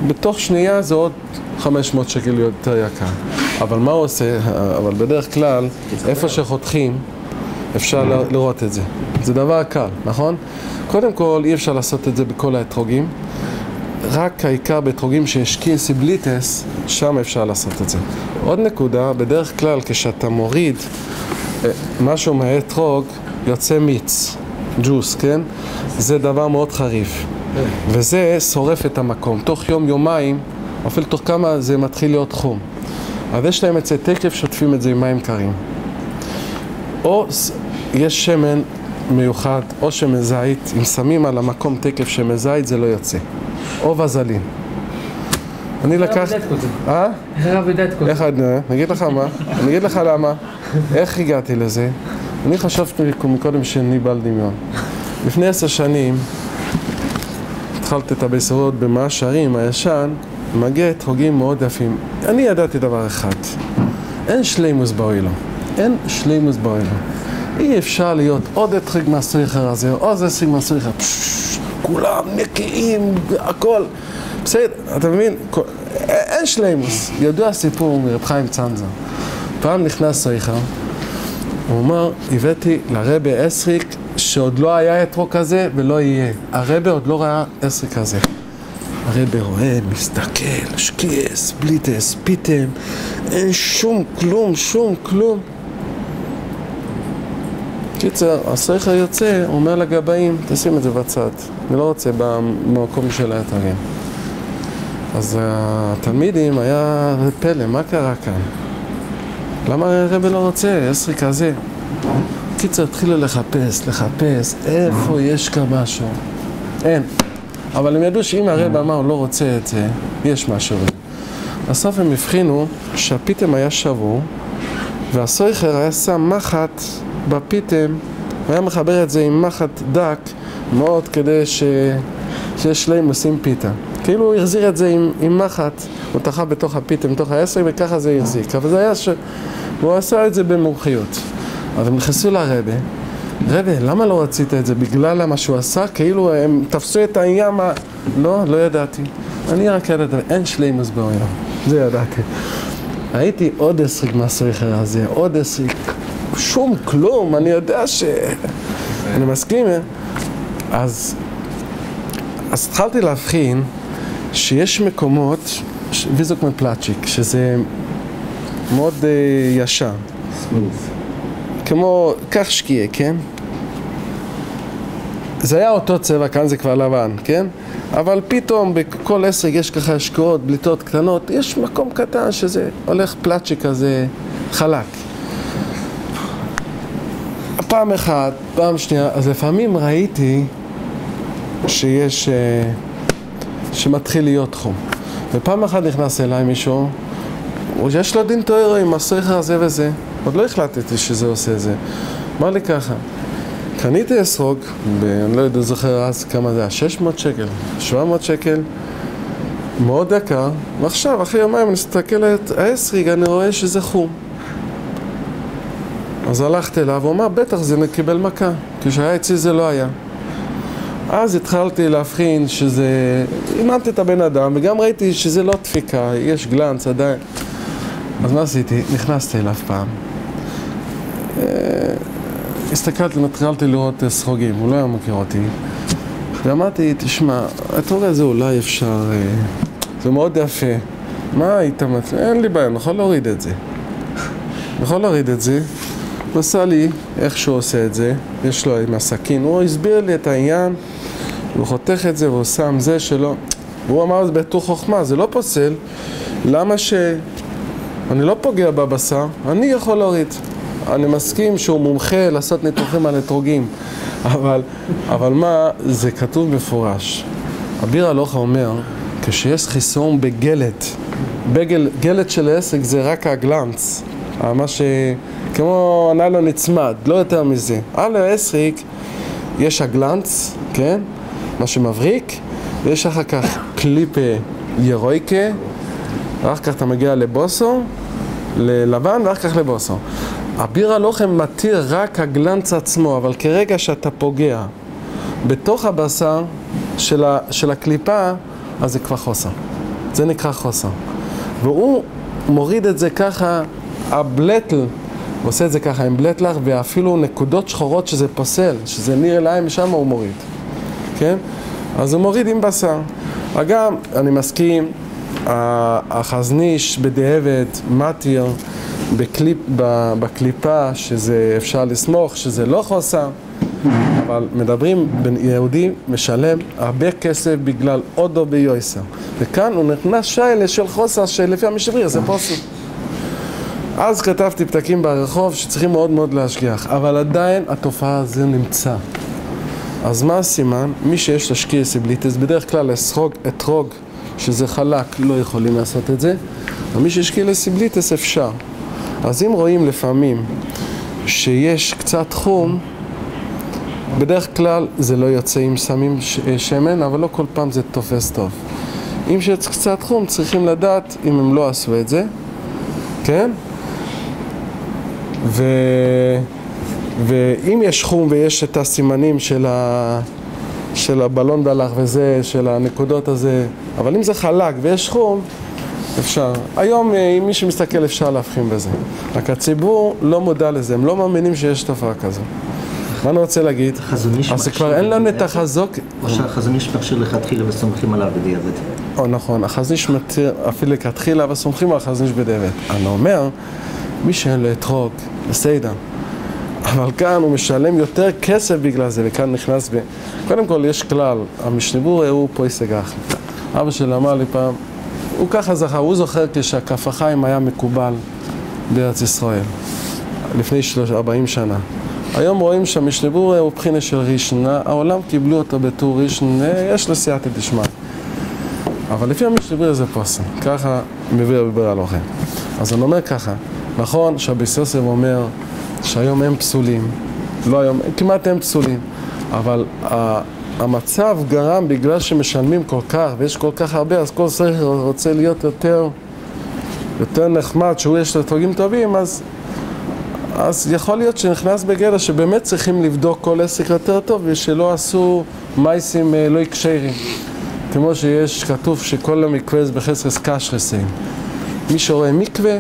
B: בתוך שנייה זה עוד 500 שקל יותר יקר. אבל מה הוא עושה? אבל בדרך כלל, איפה שחותכים, אפשר לראות את זה. זה דבר קל, נכון? קודם כל, אי אפשר לעשות את זה בכל האתרוגים. רק העיקר באתרוגים שיש קיעס בליטס, שם אפשר לעשות את זה. עוד נקודה, בדרך כלל כשאתה מוריד משהו מהאתרוג, יוצא מיץ, ג'וס, כן? זה דבר מאוד חריף. וזה שורף את המקום. תוך יום-יומיים, אפילו תוך כמה זה מתחיל להיות חום. אז יש להם עצי תקף, שוטפים את זה עם מים קרים. או יש שמן מיוחד, או שמן זית, אם שמים על המקום תקף שמן זית זה לא יוצא. או וזלין. אני לקח...
A: איך הרב יודע את כל זה?
B: אני אגיד לך מה, אני אגיד לך למה, איך הגעתי לזה. אני חשבתי מקודם שאני בעל דמיון. לפני 10 שנים התחלתי את הבשורות במאה שערים הישן, מגיע אתרוגים מאוד יפים. אני ידעתי דבר אחד, אין שלימוס בעולם, אין שלימוס בעולם. אי אפשר להיות עוד אתרוג מהסריחר הזה, עוד אתרוג מהסריחר, כולם נקיים, הכל. בסדר, אתה מבין? אין שלימוס. ידוע סיפור מרב חיים צנזר. פעם נכנס סריחר, הוא אומר, הבאתי לרבי אסריק שעוד לא היה אתרוג כזה ולא יהיה. הרבי עוד לא ראה אסריק כזה. הרבי רואה, מסתכל, שקייס, בליטס, פיתם, אין שום כלום. קיצר, הסריחר יוצא, הוא אומר לגבאים, תשים את זה בצד. אני לא רוצה במקום של האתרים. אז התלמידים היה פלא, מה קרה כאן? למה הרבי לא רוצה? אסריק כזה. קיצר, התחילו לחפש, איפה יש כאן משהו? אין. אבל הם ידעו שאם הרבי אמר לא רוצה את זה, יש משהו. בסוף הם הבחינו שהפיתם היה שבור, והסריחר היה שם מחט בפיתם, היה מחבר את זה עם מחט דק מאוד כדי שיש להם עושים פיתה. כאילו הוא החזיר את זה עם מחט, הוא תחב בתוך הפיתם, בתוך העסק, וככה זה החזיק. אבל זה היה והוא עשה את זה במומחיות. אז הם נכנסו לרבי, רבי, למה לא רצית את זה? בגלל מה שהוא עשה? כאילו הם תפסו את העניין, לא ידעתי. אני רק ידעתי, אין שלימוס בעולם. זה ידעתי. הייתי עוד אסריק מהסריחר הזה, עוד אסריק. שום כלום, אני יודע אני מסכים. אז התחלתי להבחין שיש מקומות, ויזוק מפלצ'יק, שזה מאוד ישר. כמו, כך שקיעה, כן? זה היה אותו צבע, כאן זה כבר לבן, כן? אבל פתאום בכל אסריק יש ככה השקעות, בליטות קטנות, יש מקום קטן שזה הולך פלצ'יק כזה חלק. פעם אחת, פעם שנייה, אז לפעמים ראיתי שיש, שמתחיל להיות חום. ופעם אחת נכנס אליי מישהו, יש לו דין תואר עם הסריחר הזה וזה. עוד לא החלטתי שזה עושה זה. אמר לי ככה, קניתי אסרוג, אני לא יודע, זוכר אז כמה זה היה, 600 שקל, 700 שקל, מאוד יקר, ועכשיו, אחרי יומיים אני מסתכל את האסריג, אני רואה שזה חום. אז הלכתי אליו, הוא אמר, בטח זה נקבל מכה, כשהיה אצלי זה לא היה. אז התחלתי להבחין שזה, אימנתי את הבן אדם, וגם ראיתי שזה לא דפיקה, יש גלנץ עדיין. אז מה עשיתי? נכנסתי אליו פעם. הסתכלתי, התחלתי לראות סרוגים, הוא לא היה מכיר אותי. ואמרתי, תשמע, התור הזה אולי אפשר, זה מאוד יפה. מה היית מצליח? אין לי בעיה, אני יכול להוריד את זה. אני יכול להוריד את זה. הוא עשה לי איך שהוא עושה את זה, יש לו עם הסכין, הוא הסביר לי את העניין, הוא חותך את זה והוא שם זה שלו. והוא אמר, זה בתוך חוכמה, זה לא פוסל. למה אני לא פוגע בבשר, אני יכול להוריד. אני מסכים שהוא מומחה לעשות ניתוחים על אתרוגים, אבל מה, זה כתוב מפורש. אביר הלוכה אומר, כשיש חיסון בגלת, גלת של העסק זה רק הגלנץ, מה כמו הניילון נצמד, לא יותר מזה. על העסק יש הגלנץ, כן? מה שמבריק, ויש אחר כך קליפה ירויקה, ואחר כך אתה מגיע לבוסו, ללבן ואחר כך לבוסו. אביר הלוכה מתיר רק הגלנץ עצמו, אבל כרגע שאתה פוגע בתוך הבשר של הקליפה, אז זה כבר חוסר. זה נקרא חוסר. והוא מוריד את זה ככה, הבלטל, עושה את זה ככה עם בלטלח, ואפילו נקודות שחורות שזה פוסל, שזה נראה להם, שם הוא מוריד. כן? אז הוא מוריד עם בשר. אגב, אני מסכים, החזניש בדיעבד, מתיר, בקליפה, שזה אפשר לסמוך, שזה לא חוסר. אבל מדברים בין יהודי משלם הרבה כסף בגלל אודו ביועסר. וכאן הוא נכנס שיילה של חוסר שלפי המשבריר, זה פוסק. אז כתבתי פתקים ברחוב שצריכים מאוד מאוד להשגיח, אבל עדיין התופעה הזו נמצא. אז מה הסימן? מי שיש לשקיע סיבליטס, בדרך כלל לסרוג אתרוג שזה חלק, לא יכולים לעשות את זה, ומי שהשקיע לסיבליטס אפשר. אז אם רואים לפעמים שיש קצת חום, בדרך כלל זה לא יוצא אם שמים שמן, אבל לא כל פעם זה תופס טוב. אם שיש קצת חום צריכים לדעת אם הם לא עשו את זה, כן? ואם יש חום ויש את הסימנים של הבלון דלח וזה, של הנקודות הזה, אבל אם זה חלק ויש חום, אפשר. היום אם מי שמסתכל אפשר להבחין בזה. רק הציבור לא מודע לזה, הם לא מאמינים שיש תופעה כזו. מה אני רוצה להגיד? אז כבר אין לנו את החזוק.
D: או שהחזון איש מכשיר לכתחילה וסומכים עליו בדיעבד.
B: או נכון, החזון איש מתיר אפילו לכתחילה וסומכים על החזון איש בדיעבד. אני אומר, מי שאין לו אתרוג, בסדר. אבל כאן הוא משלם יותר כסף בגלל זה, וכאן נכנס קודם כל יש כלל, המשניבור הוא פה יסגח. אבא שלי אמר לי פעם, הוא ככה זכר, הוא זוכר כשהכף החיים היה מקובל בארץ ישראל, לפני 40 שנה. היום רואים שהמשניבור הוא בחינה של ראשונה, העולם קיבלו אותו בתור ראשון, יש לו סייעתא דשמיא. אבל לפי המשניבור זה פוסק, ככה מביא רבי על אוכל. אז אני אומר ככה, נכון שהביס יוסף אומר שהיום הם פסולים, לא היום, כמעט הם פסולים, אבל המצב גרם בגלל שמשלמים כל כך ויש כל כך הרבה, אז כל שכל רוצה להיות יותר נחמד, שהוא יש לו תורגים טובים, אז יכול להיות שנכנס בגדר שבאמת צריכים לבדוק כל עסק יותר טוב ושלא עשו מייסים לא יקשרים, כמו שיש כתוב שכל המקווה זה בחסרס קשרסים. מי שרואה מקווה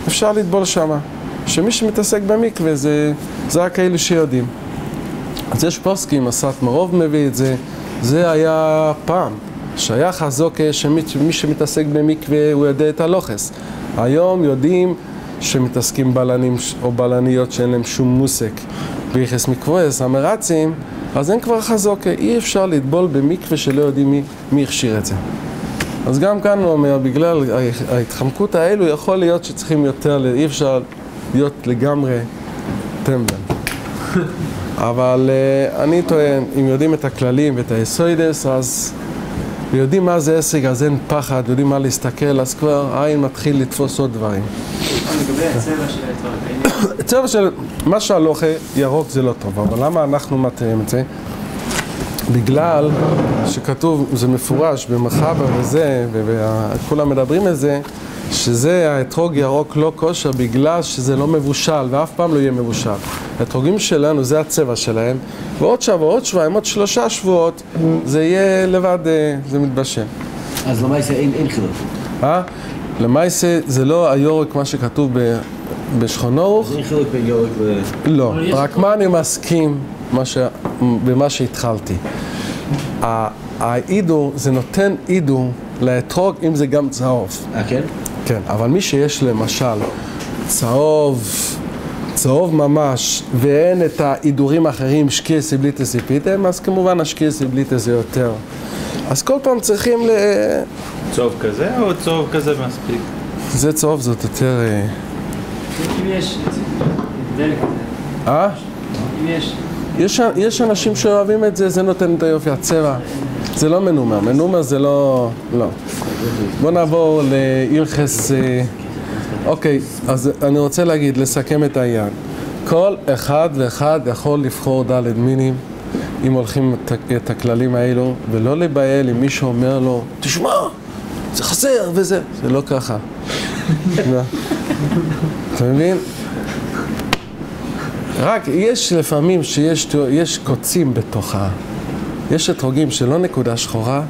B: אפשר לטבול שמה, שמי שמתעסק במקווה זה רק כאלה שיודעים. אז יש פוסקים, הסת מרוב מביא את זה, זה היה פעם, שהיה חזוק שמי שמתעסק במקווה הוא יודע את הלוחס. היום יודעים שמתעסקים בלנים או בלניות שאין להם שום מוסק ביחס מקווה, המרצים, אז אין כבר חזוק, אי אפשר לטבול במקווה שלא יודעים מי הכשיר את זה. אז גם כאן הוא אומר, בגלל ההתחמקות האלו יכול להיות שצריכים יותר, אי אפשר להיות לגמרי טמבל. אבל אני טוען, אם יודעים את הכללים ואת היסוידס, אז יודעים מה זה עסק, אז אין פחד, יודעים מה להסתכל, אז כבר העין מתחיל לתפוס עוד דברים.
C: לגבי הצבע של האתרוג,
B: הצבע של מה שהלוכה ירוק זה לא טוב, אבל למה אנחנו מתארים את זה? בגלל שכתוב, זה מפורש במחבר וזה, וכולם מדברים על זה, שזה האתרוג ירוק לא כושר בגלל שזה לא מבושל ואף פעם לא יהיה מבושל. האתרוגים שלנו זה הצבע שלהם, ועוד שבוע, עוד שבועיים, עוד 3 שבועות זה יהיה לבד, זה מתבשל.
E: אז למעשה אין חילוק.
B: למעשה זה לא היורק מה שכתוב בשכון אורוך.
E: אין חילוק בין יורק ו...
B: לא, רק מה אני מסכים במה שהתחלתי. האידור, זה נותן אידור לאתרוג אם זה גם צהוב.
E: כן?
B: כן, אבל מי שיש למשל צהוב ממש ואין את האידורים האחרים שקיע סיבליטס סיפיתם, אז כמובן השקיע סיבליטס זה יותר. אז כל פעם צריכים
F: צהוב כזה או צהוב כזה מספיק?
B: זה צהוב, זאת יותר...
C: אם יש דלק כזה. אם
B: יש אנשים שאוהבים את זה, זה נותן את היופי, הצבע. זה לא מנומר, מנומר זה לא... בוא נעבור להלכס... אוקיי, אז אני רוצה להגיד, לסכם את העניין. כל אחד ואחד יכול לבחור ד' מינים אם הולכים את הכללים האלו, ולא לבעל אם מישהו אומר לו, תשמע, זה חסר וזה. זה לא ככה. אתה מבין? רק יש לפעמים שיש קוצים בתוכה. יש אתרוגים שלא נקודה שחורה,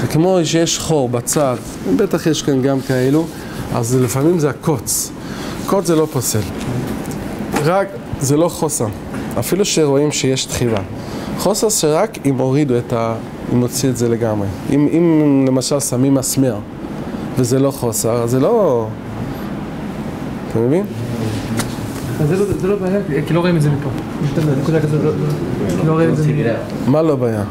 B: זה כמו שיש חור בצד, בטח יש כאן גם כאלו, אז לפעמים זה הקוץ. קוץ זה לא פוסל. רק זה לא חוסר. אפילו שרואים שיש תחילה. חוסר שרק אם הורידו אם הוציא את זה לגמרי. אם למשל שמים מסמר, וזה לא חוסר, זה לא... אתה מבין?
A: זה לא בעיה, כי לא רואים את זה מפה. נקודה כזאת, לא רואים את זה מפה.
B: מה לא בעיה?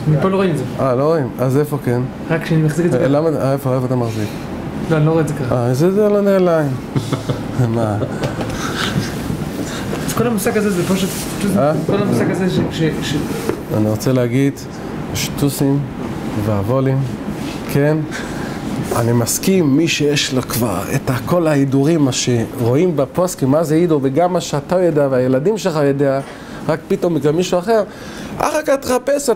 A: מפה לא רואים את זה.
B: לא רואים? אז איפה כן?
A: רק כשאני מחזיק את זה.
B: למה? איפה אתה מחזיק?
A: לא, אני לא רואה את זה ככה.
B: זה לא נראה לעין. מה?
A: אז כל המושג הזה זה פשוט... כל המושג הזה
B: אני רוצה להגיד שטוסים והוולים, כן? אני מסכים, מי שיש לו כבר את כל ההידורים, מה שרואים בפוסקים, מה זה הידור, וגם מה שאתה יודע והילדים שלך יודע, רק פתאום בגלל מישהו אחר, אחר כך תחפש,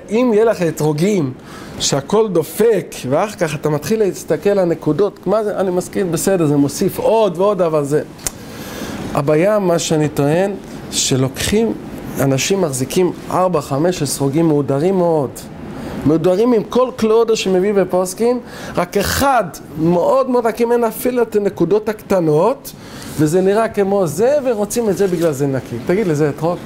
B: אם יהיה לך אתרוגים, שהכל דופק, ואחר כך אתה מתחיל להסתכל על הנקודות, מה זה, אני מסכים, בסדר, זה מוסיף עוד ועוד, אבל זה... הבעיה, מה שאני טוען, שלוקחים, אנשים מחזיקים 4-5 אתרוגים מהודרים מאוד, מדברים עם כל קלודו שמביא בפוסקים, רק אחד מאוד מאוד הקים אין אפילו את הנקודות הקטנות, וזה נראה כמו זה, ורוצים את זה בגלל זה נקי. תגיד לזה אתרוג.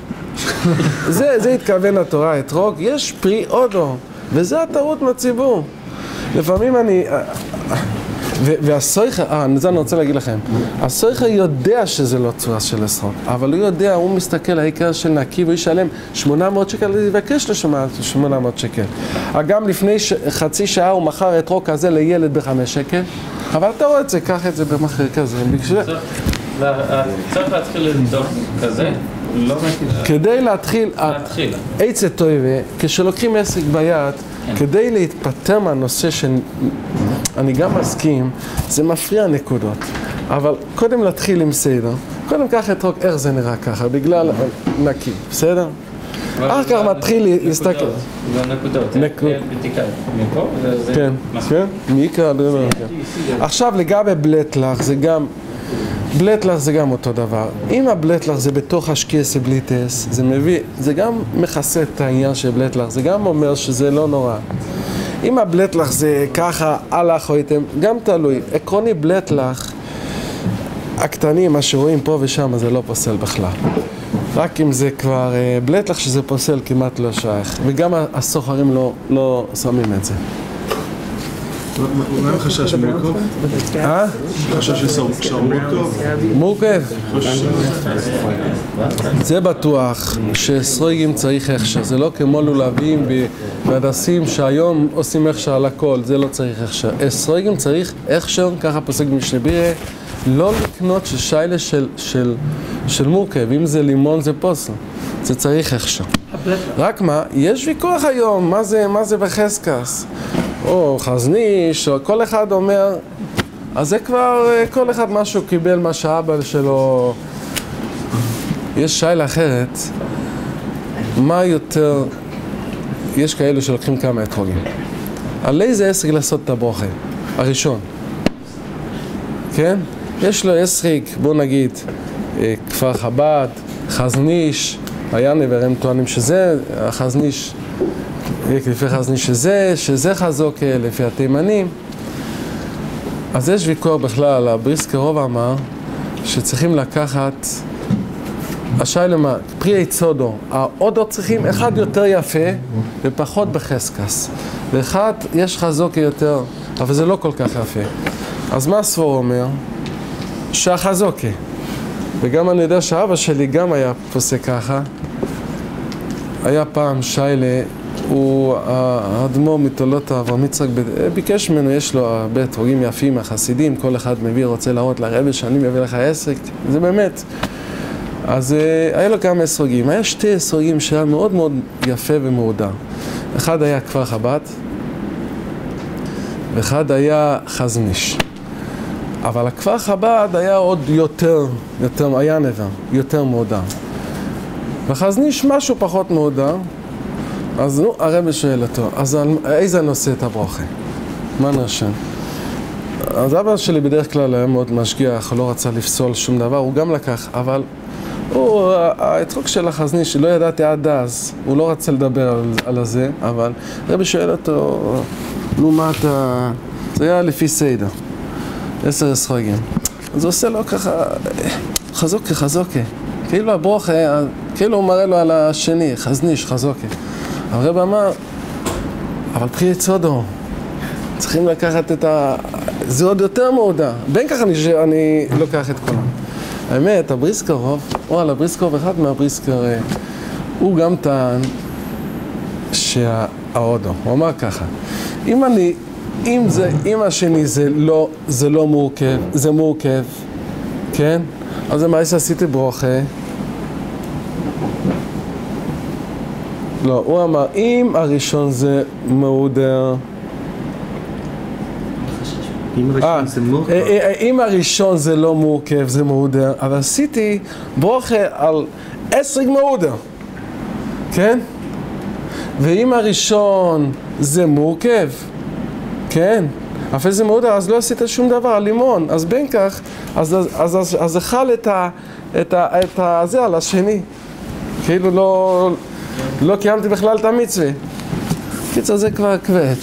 B: זה התכוון התורה, אתרוג. יש פרי אודו, וזה הטעות מהציבור. לפעמים אני... והסויכה, זה אני רוצה להגיד לכם, הסויכה יודע שזה לא צורה של אסרוק, אבל הוא יודע, הוא מסתכל העיקר של נקי, והוא ישלם 800 שקל, הוא יבקש לו 800 שקל. גם לפני חצי שעה הוא מכר אתרוג כזה לילד ב5 שקל, אבל אתה רואה את זה, קח את זה במחיר כזה.
C: צריך להתחיל לבדוק כזה, לא
B: כדי להתחיל, עצה טובה, כשלוקחים עסק ביד, כדי להתפטר מהנושא שאני גם מסכים, זה מפריע נקודות. אבל קודם להתחיל עם סדר, קודם ככה אתרוג איך זה נראה ככה, בגלל נקי, בסדר? אחר כך מתחיל להסתכל.
C: זה נקודות, בדיקה מפה, וזה...
B: כן, כן, מעיקר, עכשיו לגבי בלטלח זה גם... בלטלח זה גם אותו דבר. אם הבלטלח זה בתוך השקיעס בלי טס, זה מביא, זה גם מכסה את העניין של בלטלח, זה גם אומר שזה לא נורא. אם הבלטלח זה ככה, הלך או איתם, גם תלוי. עקרוני בלטלח, הקטנים, מה שרואים פה ושם, זה לא פוסל בכלל. רק אם זה כבר בלטלח שזה פוסל כמעט לא שייך. וגם הסוחרים לא שמים את זה.
F: מה עם חשש מורכב? חשש של מורכב?
B: מורכב? זה בטוח שאסרוגים צריך הכשר, זה לא כמו לולבים והדסים שהיום עושים הכשר על הכל, זה לא צריך הכשר. אסרוגים צריך הכשר, ככה פוסק במשנה בירה, לא לקנות ששיילה של מורכב, אם זה לימון זה פוסל, זה צריך הכשר. רק מה, יש ויכוח היום, מה זה בחסקס? או חזניש, או כל אחד אומר, אז זה כבר, כל אחד משהו קיבל מה שהאבא שלו. יש שיילה אחרת, מה יותר, יש כאלו שלוקחים כמה אתרוגים. על איזה עסק לעשות את הברוכה? הראשון. כן? יש לו עסק, בוא נגיד, כפר חב"ד, חזניש, היה נבר, הם טוענים שזה, החזניש, לפי חזניש שזה חזוק לפי התימנים. אז יש ויכוח בכלל, הבריסקר רוב אמר שצריכים לקחת השאלה פרי עצודו, העודו צריכים אחד יותר יפה ופחות בחסקס, ואחד יש חזוק יותר, אבל זה לא כל כך יפה. אז מה הסבור אומר? שהחזוקה, וגם אני יודע שאבא שלי גם היה פוסק ככה. היה פעם שיילה, הוא האדמו"ר מתולות אברהם יצחק, ביקש ממנו, יש לו הרבה אתרוגים יפים מהחסידים, כל אחד מביא, רוצה להראות לרבי שאני מביא לך עסק, זה באמת. אז היה לו כמה אתרוגים, היה שתי אתרוגים שהיה מאוד מאוד יפה ומהודר. אחד היה כפר חב"ד, ואחד היה חזניש. אבל הכפר חב"ד היה עוד יותר היה נבר, יותר מהודר. וחזניש משהו פחות מהודר. אז נו, הרבי שואל אותו, אז איזה נושא את הברוכה? מה נושא? אז אבא שלי בדרך כלל היה מאוד משגיח, הוא לא רצה לפסול שום דבר, הוא גם לקח, אבל האתרוג של החזניש, לא ידעתי עד אז, הוא לא רצה לדבר על זה, אבל הרבי שואל אותו, נו מה אתה... זה היה לפי סיידר, 10 אתרוגים. אז הוא עושה לו ככה, חזוקה. כאילו הברוכה, כאילו הוא מראה לו על השני, חזניש, חזוקה. הרב אמר, אבל פרי יצודו, צריכים לקחת זה עוד יותר מעודה. בין כך אני לוקח את כולם. האמת, הבריסקר, הבריסקר, אחד מהבריסקר, הוא גם טען שהאודו, הוא אמר ככה, אם השני זה לא מורכב, זה מורכב, כן? אז זה מה שעשיתי ברוכה? לא, הוא אמר, אם הראשון זה מעודר, אם הראשון זה לא מורכב, זה מעודר, אבל עשיתי ברוכה על 10 מעודר, כן? ואם הראשון זה מורכב, כן? אבל זה מעודר, אז לא עשית שום דבר, על לימון, אז בין כך, אז אכל את זה על השני, כאילו לא קיימתי בכלל את המצווה. קיצור, זה כבר כבד,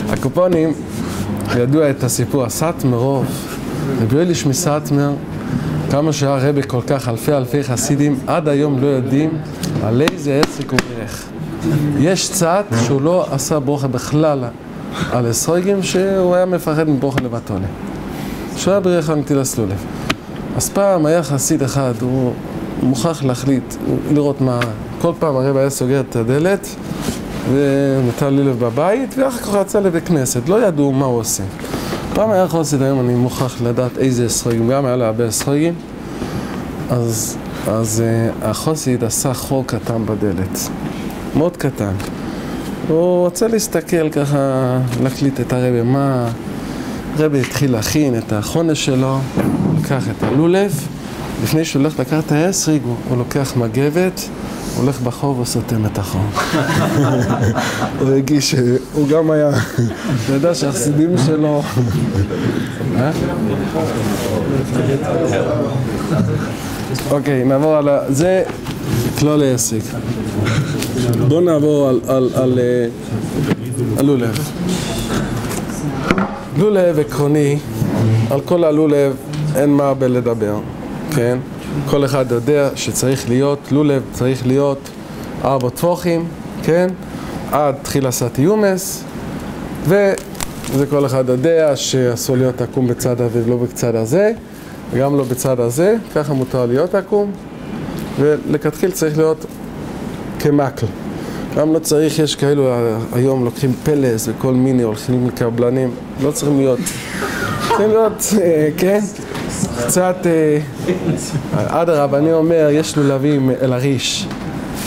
B: הקופונים ידוע את הסיפור, הסאטמרוב, רבי אליש מסאטמר, כמה שהיה רבי כל כך אלפי חסידים, עד היום לא יודעים על איזה עסק הוא בירך. יש צד שהוא לא עשה ברוכה בכלל על הסויגים, שהוא היה מפחד מברוכה לבטולה. שהוא היה בירך על נטילת לולב. אז פעם היה חסיד אחד, הוא מוכרח להחליט, לראות מה, כל פעם הרב היה סוגר את הדלת ונטל לולב בבית, ואחר כך רצה לבית כנסת, לא ידעו מה הוא עושה. פעם היה חסיד, היום אני מוכרח לדעת איזה סויגים, גם היה לה הרבה סויגים, אז החסיד עשה חור קטן בדלת, מאוד קטן. הוא רוצה להסתכל ככה, להקליט את הרבי, מה... הרבי התחיל להכין את החונש שלו, לקח את הלולב, לפני שהוא הולך לקחת את העסריג, הוא לוקח מגבת, הולך בחור וסותם את החור. הוא הרגיש שהוא גם היה, אתה יודע שהחסידים שלו... אוקיי, נעבור על זה, כלל העסק. בואו נעבור על לולב. לולב עקרוני, על כל הלולב אין מה הרבה לדבר, כן? כל אחד יודע שצריך להיות, לולב צריך להיות 4 טפוחים, כן? עד תחילה סטיומס, וזה כל אחד יודע שאסור להיות עקום בצד הזה ולא בצד הזה, גם לא בצד הזה, ככה מותר להיות עקום, ולכתחיל צריך להיות כמקל. גם לא צריך, יש כאלו היום לוקחים פלס וכל מיני הולכים לקבלנים, לא צריכים להיות, כן? קצת, אדרבה, אני אומר, יש לולבים אל הריש,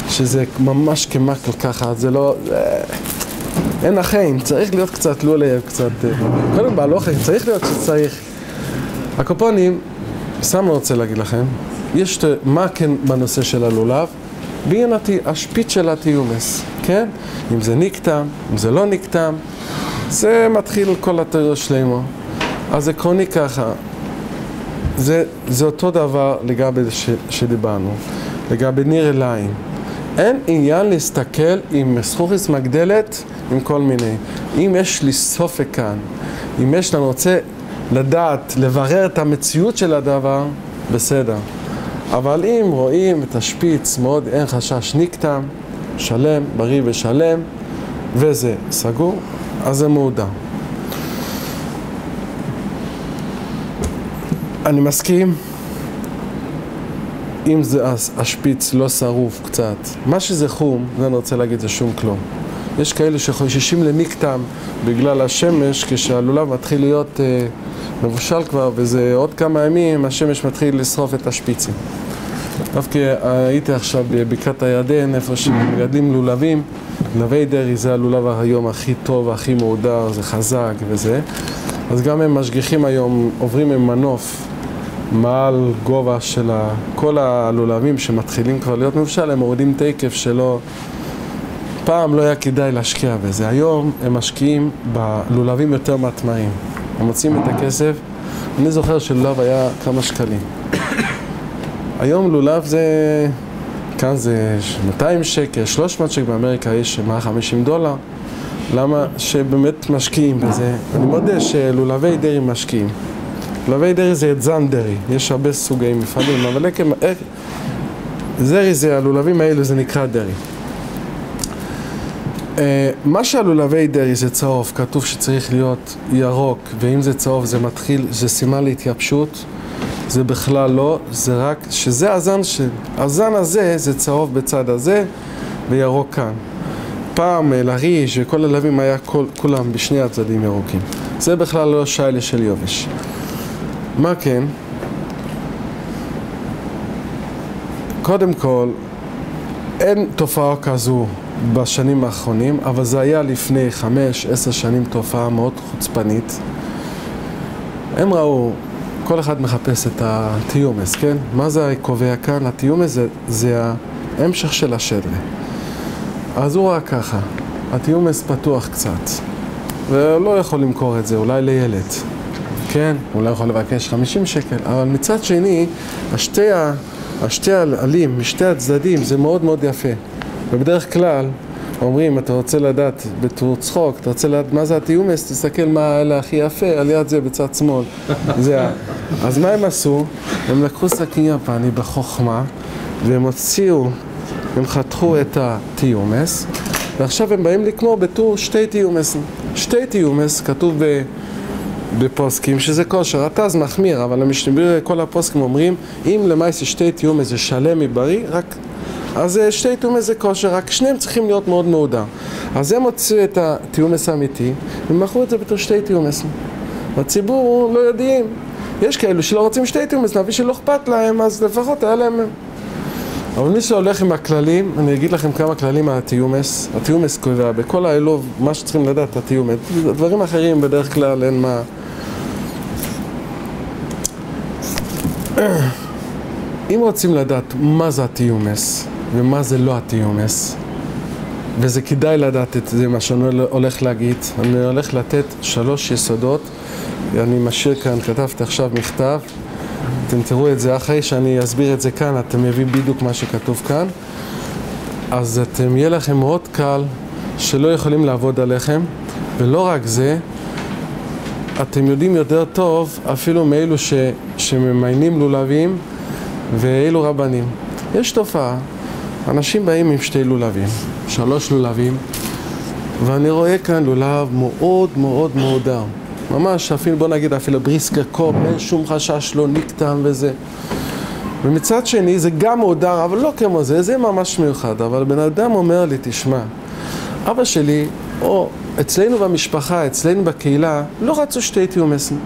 B: שזה ממש כמקל ככה, זה לא, אין החיים, צריך להיות קצת לולב, קצת, קודם בהלוכה, צריך להיות שצריך. הקופונים, סתם רוצה להגיד לכם, יש מה כן בנושא של הלולב, בעינתי, השפיץ של התיומס, כן? אם זה נקטם, אם זה לא נקטם, זה מתחיל כל התיאוריה שלנו. אז עקרוני ככה, זה אותו דבר לגבי שדיברנו, לגבי ניר אליים. אין עניין להסתכל עם סחוריס מגדלת, עם כל מיני. אם יש לי סופק כאן, אם יש לנו רוצה לדעת, לברר את המציאות של הדבר, בסדר. אבל אם רואים את השפיץ מאוד אין חשש נקטם, שלם, בריא ושלם, וזה סגור, אז זה מעודה. אני מסכים, אם זה השפיץ לא שרוף קצת, מה שזה חום, זה אני רוצה להגיד, זה שום כלום. יש כאלה שחוששים לנקטם בגלל השמש, כשהלולב מתחיל להיות מבושל כבר, וזה עוד כמה ימים, השמש מתחיל לשרוף את השפיצים. דווקא הייתי עכשיו בבקעת הירדן, איפה שמגדלים לולבים, לווי דרי זה הלולב היום הכי טוב, הכי מעודר, זה חזק וזה. אז גם הם משגיחים היום, עוברים עם מנוף, מעל גובה של כל הלולבים שמתחילים כבר להיות מבושל, הם מורידים תקף שלו. פעם לא היה כדאי להשקיע בזה, היום הם משקיעים בלולבים יותר מטמעים. הם מוצאים את הכסף, אני זוכר שלולב היה כמה שקלים. היום לולב זה, כאן זה 200 שקל, 300 שקל, באמריקה יש $150. למה? שבאמת משקיעים בזה. אני מודה שלולבי דרי משקיעים. לולבי דרי זה את זן דרי, יש הרבה סוגי מפעלים, אבל זרי זה, הלולבים האלו זה נקרא דרי. מה שעלולבי דרי זה צהוב, כתוב שצריך להיות ירוק, ואם זה צהוב זה מתחיל, זה סימן להתייבשות, זה בכלל לא, זה רק, שזה הזן הזה זה צהוב בצד הזה וירוק כאן. פעם לריש וכל הלווים היה כולם בשני הצדדים ירוקים. זה בכלל לא שיילה של יובש. מה כן? קודם כל, אין תופעה כזו בשנים האחרונים, אבל זה היה לפני 5-10 שנים תופעה מאוד חוצפנית. הם ראו, כל אחד מחפש את התיומס, כן? מה זה קובע כאן? התיומס זה ההמשך של השדרה. אז הוא ראה ככה, התיומס פתוח קצת, ולא יכול למכור את זה, אולי לילד, כן? אולי יכול לבקש 50 שקל, אבל מצד שני, השתי העלים משתי הצדדים זה מאוד מאוד יפה. ובדרך כלל אומרים, אתה רוצה לדעת בתור צחוק, אתה רוצה לדעת מה זה התיומס, תסתכל מה האלה הכי יפה, על יד זה בצד שמאל. אז מה הם עשו? הם לקחו סכין יפני בחוכמה, והם הוציאו, הם חתכו את התיומס, ועכשיו הם באים לקמור בתור שתי תיומס. שתי תיומס כתוב בפוסקים שזה כושר, אתה אז מחמיר, אבל כל הפוסקים אומרים, אם למעשה שתי תיומס זה שלם מבריא, רק אז שתי תיומס זה כושר, רק שניהם צריכים להיות מאוד מעודר. אז הם הוציאו את התיומס האמיתי, ומכרו את זה בתור שתי תיומס. הציבור לא יודעים. יש כאלו שלא רוצים שתי תיומס, נביא שלא אכפת להם, אז לפחות היה להם. אבל מי שהולך עם הכללים, אני אגיד לכם כמה כללים על התיומס. התיומס קובע, בכל האלוב, מה שצריכים לדעת התיומס. דברים אחרים בדרך כלל אין מה. אם רוצים לדעת מה זה התיומס ומה זה לא התיומס, וזה כדאי לדעת את זה, מה שאני הולך להגיד, אני הולך לתת 3 יסודות, אני משאיר כאן, כתבתי עכשיו מכתב, אתם תראו את זה אחרי שאני אסביר את זה כאן, אתם מביאים בדיוק מה שכתוב כאן, אז יהיה לכם מאוד קל שלא יכולים לעבוד עליכם, ולא רק זה, אתם יודעים יותר טוב אפילו מאלו שממיינים לולבים ואלו רבנים. יש תופעה, אנשים באים עם 2 לולבים, 3 לולבים, ואני רואה כאן לולב מאוד מאוד מעודר. ממש אפילו, בוא נגיד אפילו בריסקר קופ, אין שום חשש, לא נקטם וזה. ומצד שני זה גם מעודר, אבל לא כמו זה, זה ממש מיוחד. אבל בן אדם אומר לי, תשמע, אבא שלי, או אצלנו במשפחה, אצלנו בקהילה, לא רצו 2 תיומסים.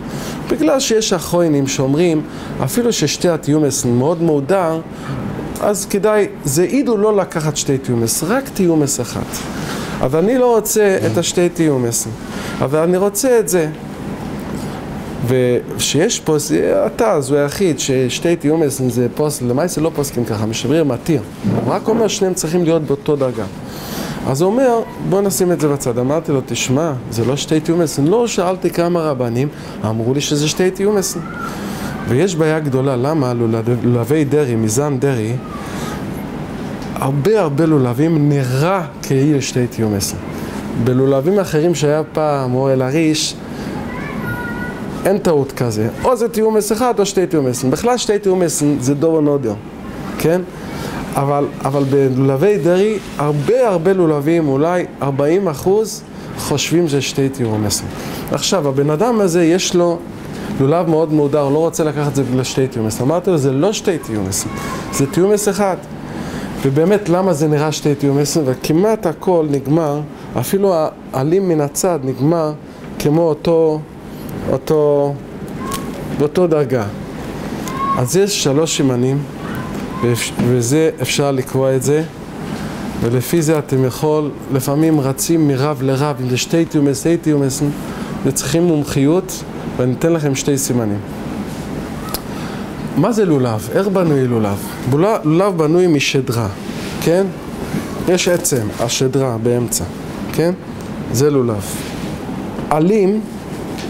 B: בגלל שיש אחרונים שאומרים, אפילו ששתי התיומסים מאוד מעודר, אז כדאי, זה עידו לא לקחת 2 תיומס, רק תיומס אחת. אבל אני לא רוצה את 2 תיומסים, אבל אני רוצה את זה. ושיש פה, אתה, אז הוא היחיד, ש2 תיומסים זה פוסק, למעשה לא פוסקים ככה, משבריר מתיר. הוא רק אומר שניהם צריכים להיות באותו דרגה. אז הוא אומר, בוא נשים את זה בצד. אמרתי לו, תשמע, זה לא 2 תיומסים. לא שאלתי כמה רבנים, אמרו לי שזה 2 תיומסים. ויש בעיה גדולה, למה לולבי דרי, מזן דרי, הרבה לולבים נראה כאילו 2 תיומסים. בלולבים אחרים שהיה פעם, או אל הריש, אין טעות כזה. או זה תיומס אחד או 2 תיומסים. בכלל 2 תיומסים זה דור נודר, כן? אבל בלולבי דרי, הרבה לולבים, אולי 40% חושבים שזה 2 תיומסים. עכשיו, הבן אדם הזה יש לו לולב מאוד מעודר, הוא לא רוצה לקחת את זה בגלל 2 תיומסים. אמרתי לו, זה לא 2 תיומסים, זה תיומס אחד. ובאמת, למה זה נראה 2 תיומסים? וכמעט הכל נגמר, אפילו העלים מן הצד נגמר כמו באותו דרגה. אז יש 3 שימנים, וזה אפשר לקרוא את זה, ולפי זה אתם יכול, לפעמים רצים מרב לרב, אם זה 2 תיומסים, וצריכים מומחיות, ואני אתן לכם 2 סימנים. מה זה לולב? איך בנוי לולב? לולב בנוי משדרה, כן? יש עצם, השדרה באמצע, כן? זה לולב. עלים,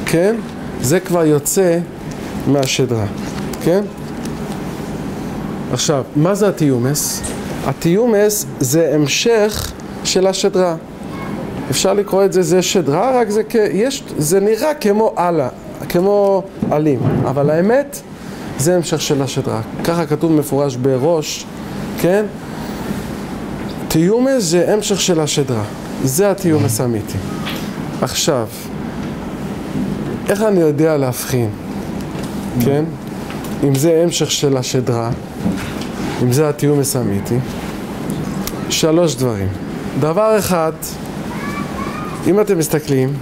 B: כן? זה כבר יוצא מהשדרה, כן? עכשיו, מה זה התיומס? התיומס זה המשך של השדרה. אפשר לקרוא את זה, זה שדרה, רק זה נראה כמו עלים, אבל האמת זה המשך של השדרה. ככה כתוב מפורש בראש, כן? תיומס זה המשך של השדרה. זה התיומס האמיתי. עכשיו, איך אני יודע להבחין? כן? אם זה המשך של השדרה, אם זה התיומס האמיתי, 3 דברים. דבר אחד, אם אתם מסתכלים,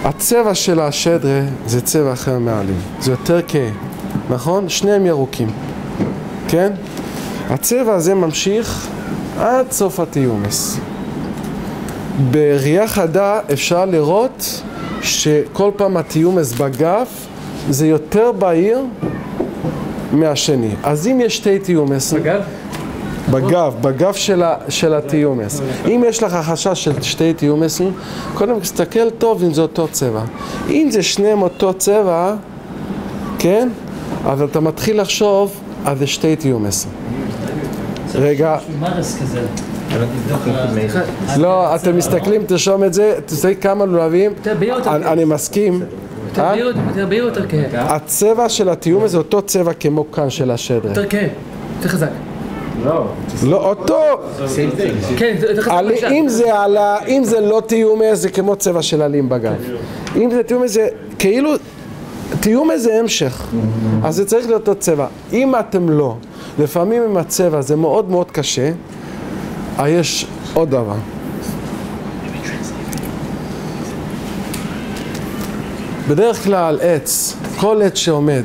B: הצבע של השדרה זה צבע אחר מהעלים. זה יותר כהה, נכון? שניהם ירוקים, כן? הצבע הזה ממשיך עד סוף התיומס. בראייה חדה אפשר לראות שכל פעם התיומס בגב זה יותר בהיר מהשני. אז אם יש 2 תיומס... בגב של התיומס. אם יש לך חשש של 2 תיומסים, קודם תסתכל טוב אם זה אותו צבע. אם זה שניהם אותו צבע, כן? אבל אתה מתחיל לחשוב על זה 2 תיומסים. רגע. לא, אתם מסתכלים, תרשום את זה, תסתכל כמה לולבים. אני מסכים.
A: תרביעו יותר כהה.
B: הצבע של התיומס זה אותו צבע כמו כאן של השדרה.
A: יותר כהה, יותר חזק.
B: לא, אותו.
A: כן,
B: אם זה לא תיומס זה כמו צבע של עלים בגב. אם זה תיומס זה כאילו, תיומס זה המשך. אז זה צריך להיות אותו צבע. אם אתם לא, לפעמים עם הצבע זה מאוד מאוד קשה, יש עוד דבר. בדרך כלל עץ, כל עץ שעומד,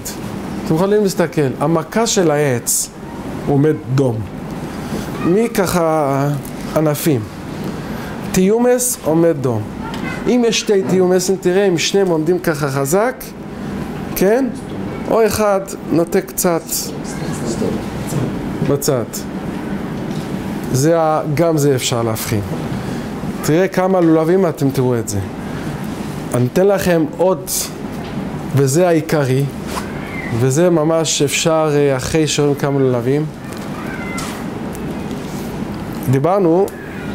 B: אתם יכולים להסתכל, המכה של העץ עומד דום. מי ככה ענפים? תיומס עומד דום. אם יש 2 תיומסים, תראה אם שניהם עומדים ככה חזק, כן? או אחד נוטה קצת בצד. גם זה אפשר להבחין. תראה כמה לולבים אתם תראו את זה. אני אתן לכם עוד, וזה העיקרי, וזה ממש אפשר אחרי שרואים כמה לולבים. דיברנו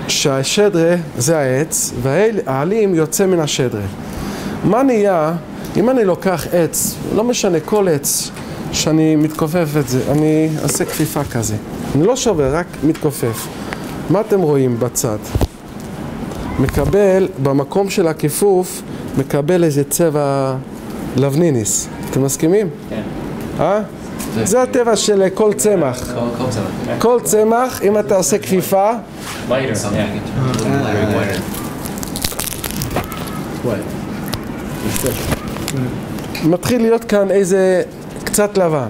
B: שהשדרה זה העץ, והעלים יוצא מן השדרה. מה נהיה אם אני לוקח עץ, לא משנה כל עץ, שאני מתכופף את זה, אני אעשה כפיפה כזה. אני לא שובר, רק מתכופף. מה אתם רואים בצד? מקבל, במקום של הכיפוף, מקבל איזה צבע לבניניס. אתם מסכימים? כן. זה הטבע של כל צמח. כל צמח, אם אתה עושה כפיפה, מתחיל להיות כאן איזה קצת לבן.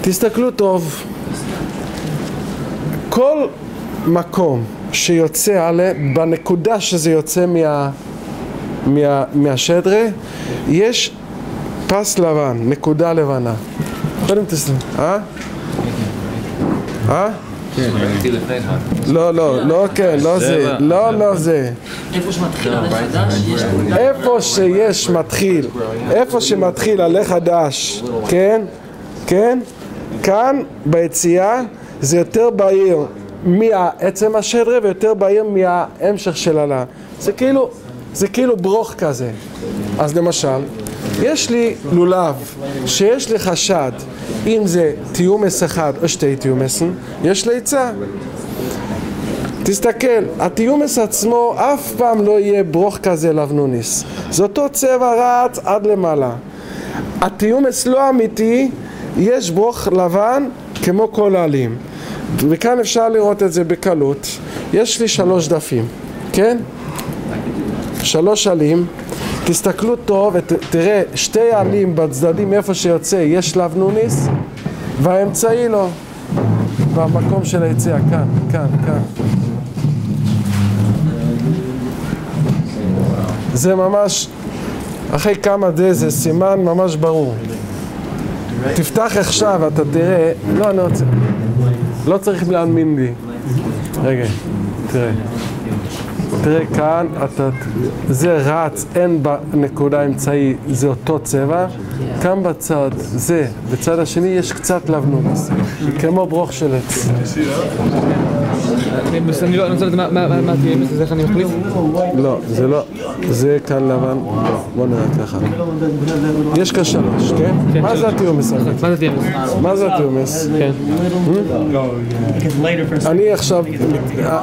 B: תסתכלו טוב. כל מקום שיוצא עלה, בנקודה שזה יוצא מהשדרה, יש פס לבן, נקודה לבנה. קודם תסתכלו. לא כן, לא זה, לא זה. איפה שמתחיל עלה חדש, כן? כאן ביציאה זה יותר בהיר מעצם השדרה ויותר בהיר מההמשך של עלה. זה כאילו ברוך כזה. אז למשל, יש לי לולב שיש לי חשד אם זה תיומס אחד או 2 תיומסים, יש לי עצה. תסתכל, התיומס עצמו אף פעם לא יהיה ברוך כזה לבנוניס. זה אותו צבע רץ עד למעלה. התיומס לא אמיתי, יש ברוך לבן כמו כל העלים. וכאן אפשר לראות את זה בקלות. יש לי 3 דפים, כן? 3 עלים. תסתכלו טוב ותראה 2 עלים בצדדים איפה שיוצא יש לבנוניס, והאמצעי לא. במקום של היציאה, כאן. זה ממש, אחרי כמה זה סימן ממש ברור. תפתח עכשיו, אתה תראה, לא צריך להאמין לי. רגע, תראה כאן, זה רץ, אין בנקודה אמצעי, זה אותו צבע, כאן בצד זה, בצד השני יש קצת לבנוניס, כמו ברוך של עץ.
A: אני לא רוצה לדעת מה תהיה עם זה, איך אני מחליף?
B: לא, זה לא, זה כאן לבן, בוא נראה ככה. יש כאן 3, כן? מה זה התיומס?
A: מה זה תיומס?
B: מה זה התיומס?
A: כן.
B: אני עכשיו,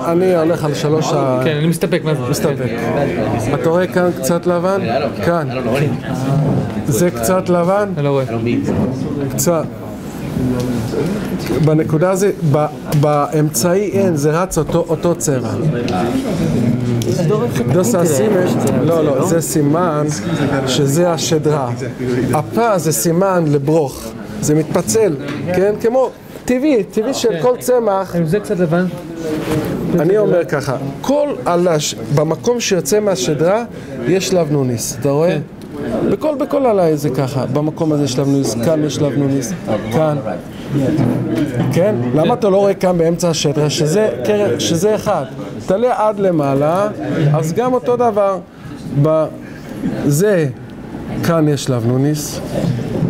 B: אני הולך על 3
A: כן, אני מסתפק, מה זה?
B: מסתפק. אתה רואה כאן קצת לבן? כאן. זה קצת לבן?
A: אני לא רואה. קצת.
B: בנקודה זה, באמצעי אין, זה רץ אותו צבע. דוסה סימש, לא, זה סימן שזה השדרה. הפה זה סימן לברוך, זה מתפצל, כן? כמו טבעי של כל צמח.
A: אם זה קצת לבן?
B: אני אומר ככה, במקום שיוצא מהשדרה יש לבנוניס, אתה רואה? בכל עליי זה ככה, במקום הזה יש לבנוניס, כאן יש לבנוניס, כאן. כן? למה אתה לא רואה כאן באמצע השדרה, שזה אחד? תעלה עד למעלה, אז גם אותו דבר, בזה, כאן יש לבנוניס,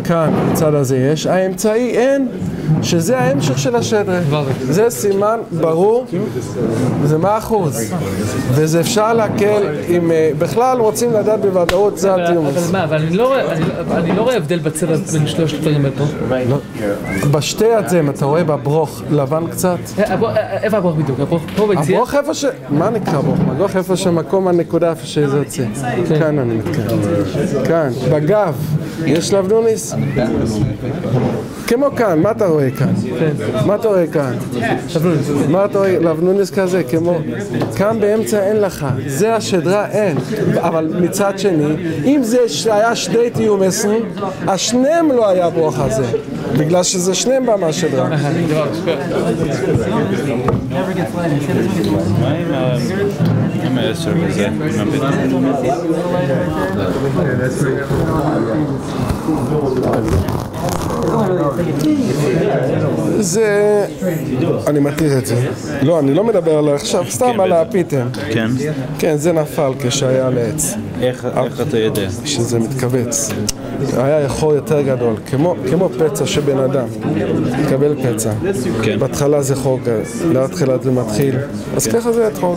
B: כאן בצד הזה יש, האמצעי אין, שזה ההמשך של השדרה. זה סימן ברור, זה 100%. וזה אפשר להקל אם בכלל רוצים לדעת בוודאות, זה התיומס.
A: אבל מה, אבל אני לא רואה הבדל בצבע בין 3 דברים פה.
B: בשתי הצם, אתה רואה בברוך לבן קצת?
A: איפה הברוך בדיוק? הברוך פה ביציאה?
B: הברוך איפה ש... מה נקרא ברוך? הברוך איפה שמקום הנקודה איפה שזה יוצא. כאן אני מתכוון. כאן, בגב, יש לבנוניס? כמו כאן, מה אתה רואה כאן? מה אתה רואה כאן? מה אתה רואה? לבנוניס כזה, כמו... כאן באמצע אין לך, זה השדרה אין. אבל מצד שני, אם זה היה 2 תיומסים, השניהם לא היה ברוך הזה. בגלל שזה שניהם בא מהשדרה.
F: עם ה10 וזה?
B: זה... אני מתיר את זה. לא, אני לא מדבר עליו עכשיו, סתם על הפיתם.
F: כן?
B: כן, זה נפל כשהיה לעץ.
F: איך אתה יודע?
B: שזה מתכווץ. היה יכול יותר גדול, כמו פצע שבן אדם מקבל פצע. בהתחלה זה חור, להתחילה זה מתחיל, אז ככה זה יתחור,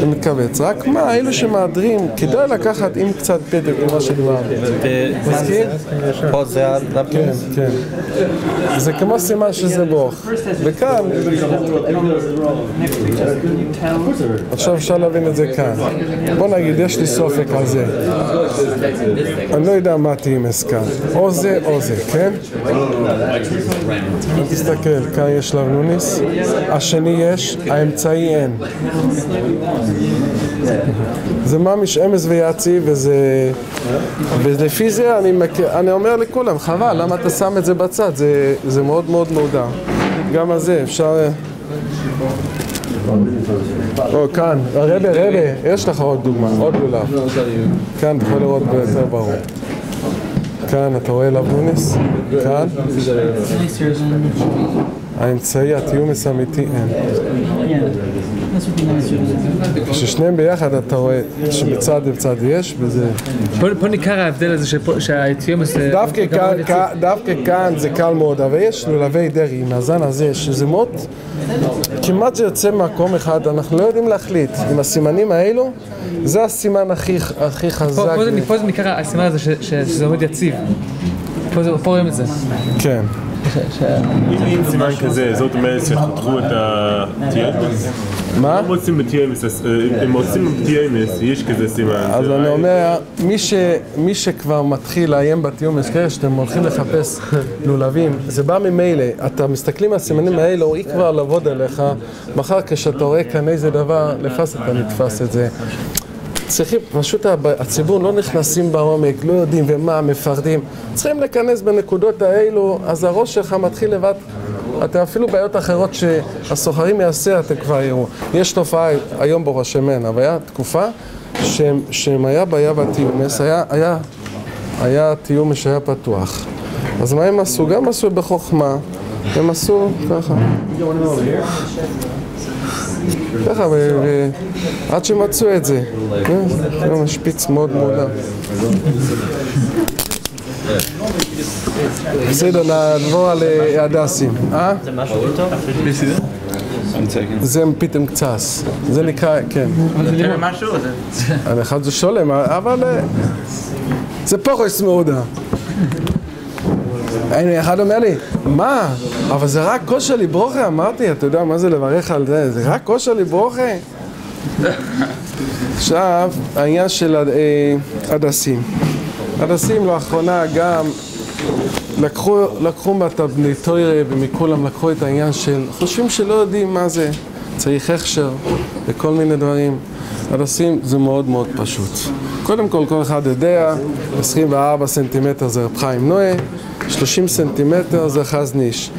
B: זה מתכווץ. רק מה, אלו שמעדרים, כדאי לקחת עם קצת פתק ממה שדבר. מסכים?
D: פה זה
B: כן, כן. זה כמו סימן שזה ברוך. וכאן, עכשיו אפשר להבין את זה כאן. בוא נגיד, יש לי סופק על זה. אני לא יודע מה תימס כאן. או זה או זה, כן? תסתכל, כאן יש לבנוניס. השני יש, האמצעי אין. זה ממש אמס ויציב, ולפי זה אני אומר לכולם, חבל, למה אתה שם את זה בצד? זה מאוד מאוד מודע. גם הזה, אפשר... או, כאן, רבי, יש לך עוד דוגמה, עוד לולב. כאן אתה יכול לראות ביותר ברור. כאן אתה רואה לבנוניס, כאן. האמצעי, התיומס האמיתי אין. כששניהם ביחד אתה רואה שבצד ובצד יש, וזה...
A: פה ניכר ההבדל הזה שהתיומס...
B: דווקא כאן זה קל מאוד, אבל יש לולבי דרי, מהזן הזה, שזה מאוד... כמעט זה יוצא מקום אחד, אנחנו לא יודעים להחליט. עם הסימנים האלו, זה הסימן הכי חזק.
A: פה זה ניכר הסימן הזה שזה עומד יציב. פה רואים את זה.
B: כן.
F: אם סימן כזה, זאת אומרת שחתכו את התיומס?
B: מה?
F: הם עושים בתיומס, הם עושים בתיומס, יש כזה סימן.
B: אז אני אומר, מי שכבר מתחיל לאיים בתיומס, ככה שאתם הולכים לחפש לולבים, זה בא ממילא, אתה מסתכלים על הסימנים האלה, הוא כבר לעבוד עליך, מחר כשאתה רואה כאן איזה דבר, לפס אתה נתפס את זה. צריכים, פשוט הציבור לא נכנסים בעומק, לא יודעים ומה, מפרדים. צריכים להיכנס בנקודות האלו, אז הראש שלך מתחיל לבד. אתה אפילו בעיות אחרות שהסוחרים יעשה, אתם כבר יראו. יש תופעה היום בראש שמן, אבל היה תקופה שהם היה בעיה בתיומס, היה תיומס שהיה פתוח. אז מה הם עשו? גם עשו בחוכמה, הם עשו ככה. ככה, עד שמצאו את זה. זה משפיץ מאוד מודע. בסדר, נעבור על הדסים.
C: זה משהו טוב?
B: זה פתאום קצס. זה נקרא, כן.
C: זה משהו?
B: אחד זה שולם, אבל זה פוחס מעודה. אחד אומר לי, מה? אבל זה רק כושר לי ברוכה, אמרתי, אתה יודע מה זה לברך על זה? זה רק כושר לי ברוכה? עכשיו, העניין של הדסים. הדסים לאחרונה גם לקחו מהתבניתוירה ומכולם לקחו את העניין של, חושבים שלא יודעים מה זה, צריך הכשר וכל מיני דברים. הדסים זה מאוד מאוד פשוט. קודם כל אחד יודע, 24 סנטימטר זה רב חיים נועה, 30 סנטימטר זה חזניש.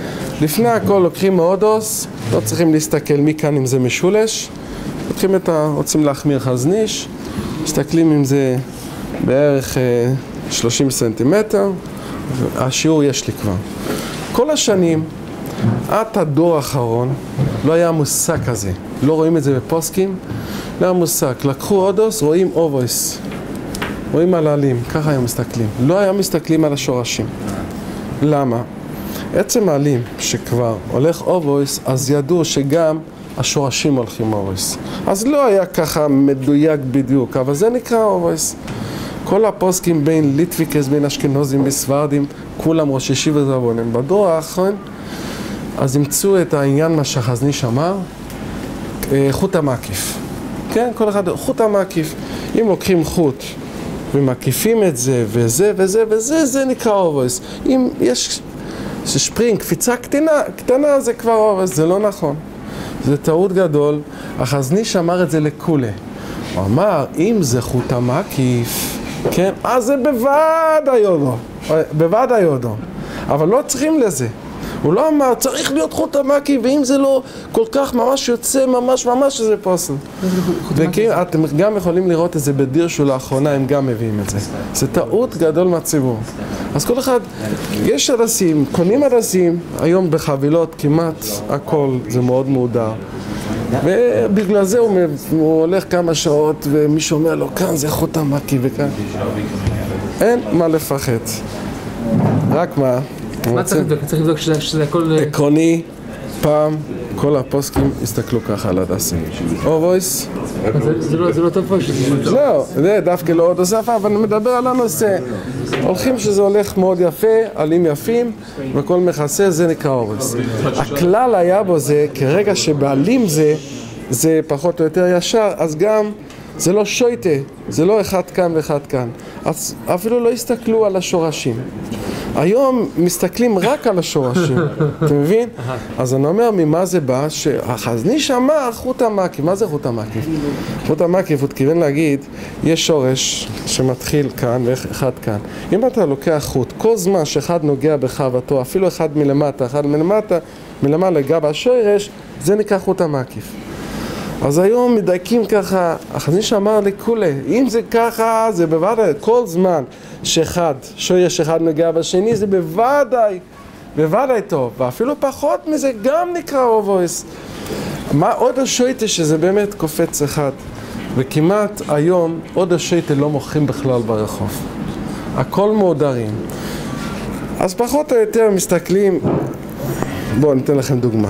B: לפני הכל לוקחים מהודוס, לא צריכים להסתכל מכאן אם זה משולש, לוקחים רוצים להחמיר חזניש, מסתכלים אם זה בערך 30 סנטימטר, השיעור יש לי כבר. כל השנים, עד הדור האחרון, לא היה מושג כזה, לא רואים את זה בפוסקים, לא היה מושג, לקחו הודוס, רואים אובויס, רואים על העלים, ככה היו מסתכלים, לא היה מסתכלים על השורשים. למה? עצם העלים שכבר הולך אובויס, אז ידעו שגם השורשים הולכים אובויס. אז לא היה ככה מדויק בדיוק, אבל זה נקרא אובויס. כל הפוסקים בין ליטביקס, בין אשכנוזים, בסוורדים, כולם ראש ישיבה זבונים. בדור האחרון, אז ימצאו את העניין מה שחזניש אמר, חוט המקיף. כן, כל אחד, חוט המקיף. אם לוקחים חוט ומקיפים את זה וזה וזה וזה, זה נקרא אובויס. אם יש שפרינג, קפיצה קטנה זה כבר אובויס, זה לא נכון. זה טעות גדול. החזניש אמר את זה לכולה. הוא אמר, אם זה חוט המקיף, כן, אז זה בוודאי יודו. אבל לא צריכים לזה. הוא לא אמר, צריך להיות חוט המקיף, ואם זה לא כל כך ממש יוצא, ממש זה פוסל. ואתם גם יכולים לראות את זה בדירשו לאחרונה, הם גם מביאים את זה. זה טעות גדול מהציבור. אז כל אחד, יש הדסים, קונים הדסים, היום בחבילות כמעט הכל, זה מאוד מודר. ובגלל זה הוא הולך כמה שעות, ומישהו אומר לו, כאן זה חוט המקיף וכאן. אין מה לפחד. רק מה?
A: מה צריך לבדוק? צריך לבדוק שזה הכל...
B: עקרוני, פעם, כל הפוסקים הסתכלו ככה על הדסים. אובויס.
A: זה לא טוב פה?
B: לא, זה דווקא לא עוד הוספה, אבל אני מדבר על הנושא. הולכים שזה הולך מאוד יפה, עלים יפים, וכל מכסה, זה נקרא אובויס. הכלל היה בו זה, כרגע שבעלים זה פחות או יותר ישר, אז גם זה לא שויטה, זה לא אחד כאן ואחד כאן. אז אפילו לא הסתכלו על השורשים. היום מסתכלים רק על השורשים, אתה מבין? אז אני אומר, ממה זה בא? שהחזניש אמר חוט המקיף. מה זה חוט המקיף? חוט המקיף, הוא התכוון להגיד, יש שורש שמתחיל כאן ואחד כאן. אם אתה לוקח חוט, כל זמן שאחד נוגע בחוותו, אפילו אחד מלמטה, אחד מלמעלה גב השורש, זה נקרא חוט המקיף. אז היום מדייקים ככה, החזניש אמר לכולה, אם זה ככה, זה בוודאי, כל זמן שאחד, שורש אחד נוגע בשני, זה בוודאי טוב, ואפילו פחות מזה גם נקרא אובויס. מה עוד השייטה שזה באמת קופץ אחד, וכמעט היום עוד השייטה לא מוכרים בכלל ברחוב. הכל מודרים. אז פחות או יותר מסתכלים, בואו ניתן לכם דוגמה.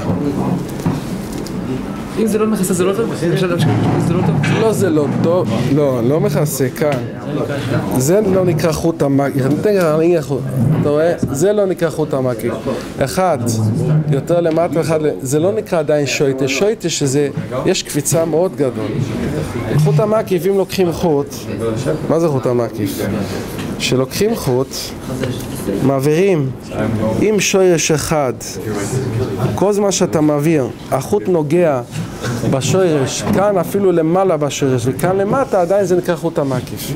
A: אם זה לא מכסה, זה לא טוב? זה לא טוב?
B: לא, זה לא טוב. לא מכסה, כאן. זה לא נקרא חוט המקיף. אתה רואה? זה לא נקרא חוט המקיף. אחד, יותר למטה ואחד, זה לא נקרא עדיין שויטה. שויטה שזה, יש קפיצה מאוד גדול. חוט המקיף, אם לוקחים חוט, מה זה חוט המקיף? שלוקחים חוט, מעבירים עם שורש אחד, כל זמן שאתה מעביר, החוט נוגע בשורש, כאן אפילו למעלה בשורש, וכאן למטה עדיין זה נקרא חוט המקיף.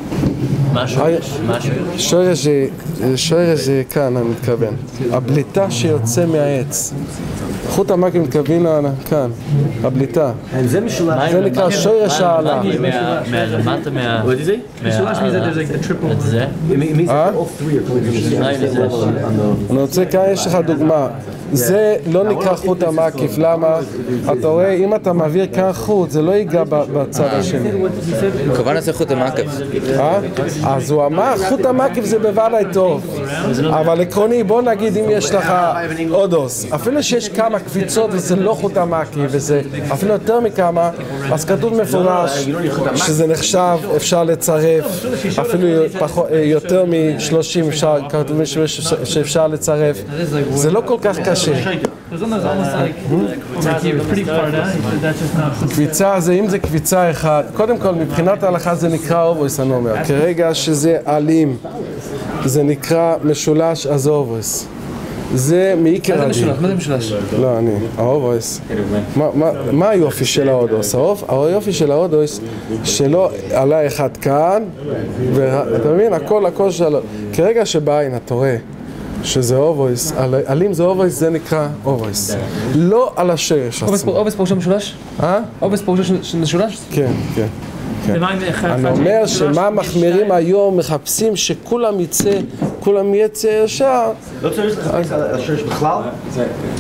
C: מה שורש?
B: שורש זה כאן, אני מתכוון. הבליטה שיוצא מהעץ. חוט המקיף מתכוון כאן, הבליטה. זה נקרא שורש העלה.
C: מהלמטה,
A: משולש מזה,
C: את זה?
B: אני רוצה, כאן יש לך דוגמה. זה לא נקרא חוט המקיף, למה? אתה רואה, אם אתה מעביר כאן חוט, זה לא ייגע בצד השני.
G: כמובן זה חוט המקיף.
B: אז הוא אמר, חוט המקיף זה בוודאי טוב, אבל עקרוני, בוא נגיד אם יש לך אודוס, אפילו שיש כמה קפיצות וזה לא חוט המקיף, וזה אפילו יותר מכמה, אז כתוב מפורש שזה נחשב, אפשר לצרף, אפילו יותר מ-30 כתוב שאפשר לצרף, זה לא כל כך קשה. קביצה זה, אם זה קביצה אחת, קודם כל מבחינת ההלכה זה נקרא אובויס, אני אומר, כרגע שזה אלים, זה נקרא משולש אז אובויס. זה מעיקר הדין.
A: מה זה משולש?
B: לא, האובויס. מה היופי של האודוס? היופי של האודוס שלא עלה אחד כאן, ואתה מבין? הכל שלו. כרגע שבעין אתה רואה שזה אובויס, אלים זה אובויס, זה נקרא אובויס. לא על השרש עצמו.
A: אובויס פירושו משולש? אובויס פירושו משולש?
B: כן, כן. אני אומר שמה מחמירים היום, מחפשים שכולם יצא ישר.
E: לא צריך לשרש בכלל?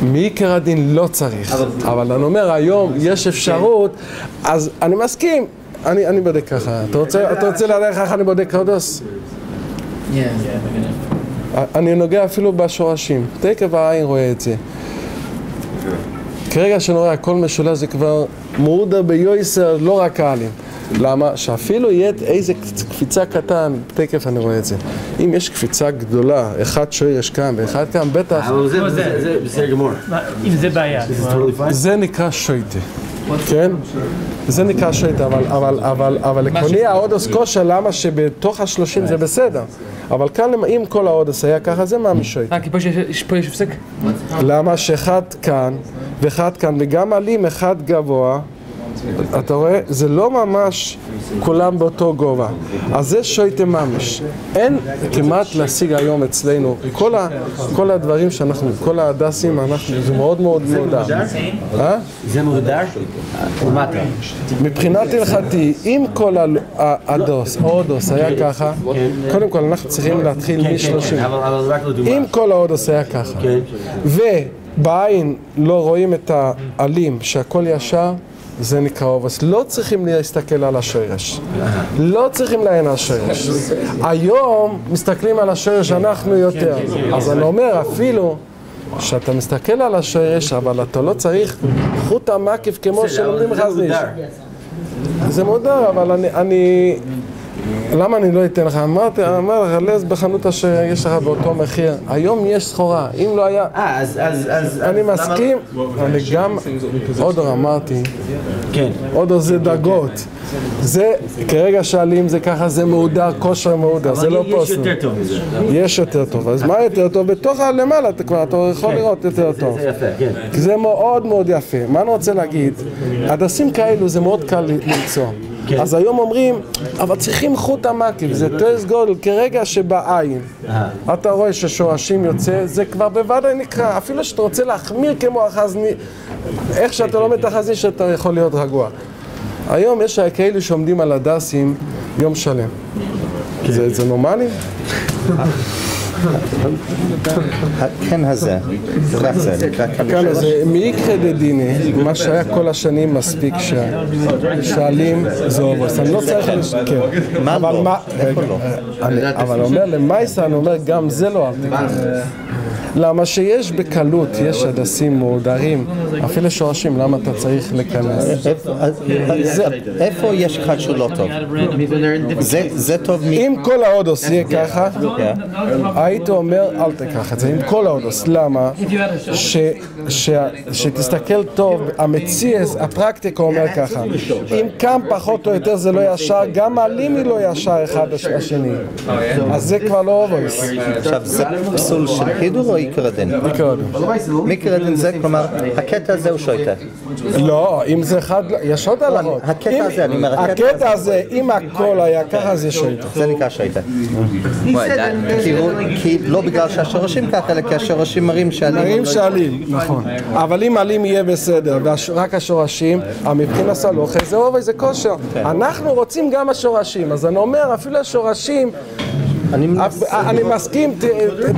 B: מעיקר הדין לא צריך, אבל אני אומר היום יש אפשרות, אז אני מסכים, אני בודק ככה. אתה רוצה לדעת איך אני בודק אודוס? אני נוגע אפילו בשורשים, תקף העין רואה את זה. כרגע שאני רואה הכל משולש זה כבר מורדה ביועסר, לא רק העלים. למה? שאפילו יהיה איזה קפיצה קטן, תקף אני רואה את זה. אם יש קפיצה גדולה, אחד שורש כאן ואחד כאן, בטח...
E: אבל זה בסדר גמור.
A: אם זה בעיה.
B: זה נקרא שויטה. כן? זה נקרא שויטה, אבל עקרוני האודוס כושר, למה שבתוך ה-30 זה בסדר. אבל כאן אם כל האודוס היה ככה, זה מה משויטה.
A: כי פה יש הפסק?
B: למה שאחד כאן ואחד כאן, וגם עלים אחד גבוה, אתה רואה? זה לא ממש כולם באותו גובה. אז זה שויטה ממש. אין כמעט להשיג היום אצלנו. כל הדברים שאנחנו, כל ההדסים, זה מאוד מאוד מודר.
E: זה מודר?
B: מבחינת הלכתי, אם כל האודוס היה ככה, קודם כל אנחנו צריכים להתחיל מ-30. אם כל האודוס היה ככה, ובעין לא רואים את העלים שהכל ישר, זה נקרא אובוס. לא צריכים להסתכל על השרש. לא צריכים לעין על השרש. היום מסתכלים על השרש אנחנו יותר. אז אני אומר אפילו שאתה מסתכל על השרש, אבל אתה לא צריך חוט המקיף כמו שלומדים חזניש. זה מודר, אבל אני... למה אני לא אתן לך? אמרתי לך, לז בחנות אשר יש לך באותו מחיר. היום יש סחורה, אם לא היה... אני מסכים, אני גם... אודו אמרתי, אודו זה דרגות. זה, כרגע שאלים זה ככה, זה מעודר, כושר מעודר, זה לא פוסט.
E: יש יותר טוב מזה.
B: יש יותר טוב, אז מה יותר טוב? בתוך הלמעלה אתה יכול לראות יותר טוב.
E: זה יפה, כן.
B: זה מאוד מאוד יפה. מה אני רוצה להגיד? הדסים כאלו זה מאוד קל למצוא. אז היום אומרים, אבל צריכים חוט המקיף, זה טויס גודל, כרגע שבעין. אתה רואה ששורשים יוצא, זה כבר בוודאי נקרא, אפילו שאתה רוצה להחמיר כמו החזני, איך שאתה לומד את החזני שאתה יכול להיות רגוע. היום יש כאלו שעומדים על הדסים יום שלם. זה נורמלי?
D: כן הזה,
B: כאן הזה, מעיקרא דדיני, מה שהיה כל השנים מספיק שעלים זה אובוס. אני לא צריך לשקר. אבל מה? אבל אומר למייסה, אני אומר גם זה לא אל תקרא. למה שיש בקלות, יש הדסים מעודרים, אפילו שורשים, למה אתה צריך להיכנס?
D: איפה יש אחד שהוא לא טוב? זה טוב מ...
B: אם כל האודוס יהיה ככה, היית אומר אל תקח את זה, עם כל האודוס. למה? שתסתכל טוב, המציאס, הפרקטיקה אומר ככה, אם כאן פחות או יותר זה לא ישר, גם הלימי לא ישר אחד השני. אז זה כבר לא אובוס.
D: עכשיו, זה פסול של הידור או עיקר הדין?
B: עיקר הדין.
D: עיקר הדין זה, כלומר, הקטע הזה הוא שויטה.
B: לא, אם זה אחד, יש עוד הלכות.
D: הקטע הזה, אני אומר,
B: הקטע הזה, אם הכל היה ככה, זה שויטה.
D: זה נקרא שויטה. כי לא בגלל שהשורשים ככה, אלא כי השורשים מראים שעלים.
B: נכון. אבל אם עלים יהיה בסדר, ורק השורשים, מבחינת סלוחה, זה אובי, זה כושר. אנחנו רוצים גם השורשים, אז אני אומר, אפילו השורשים, אני מסכים,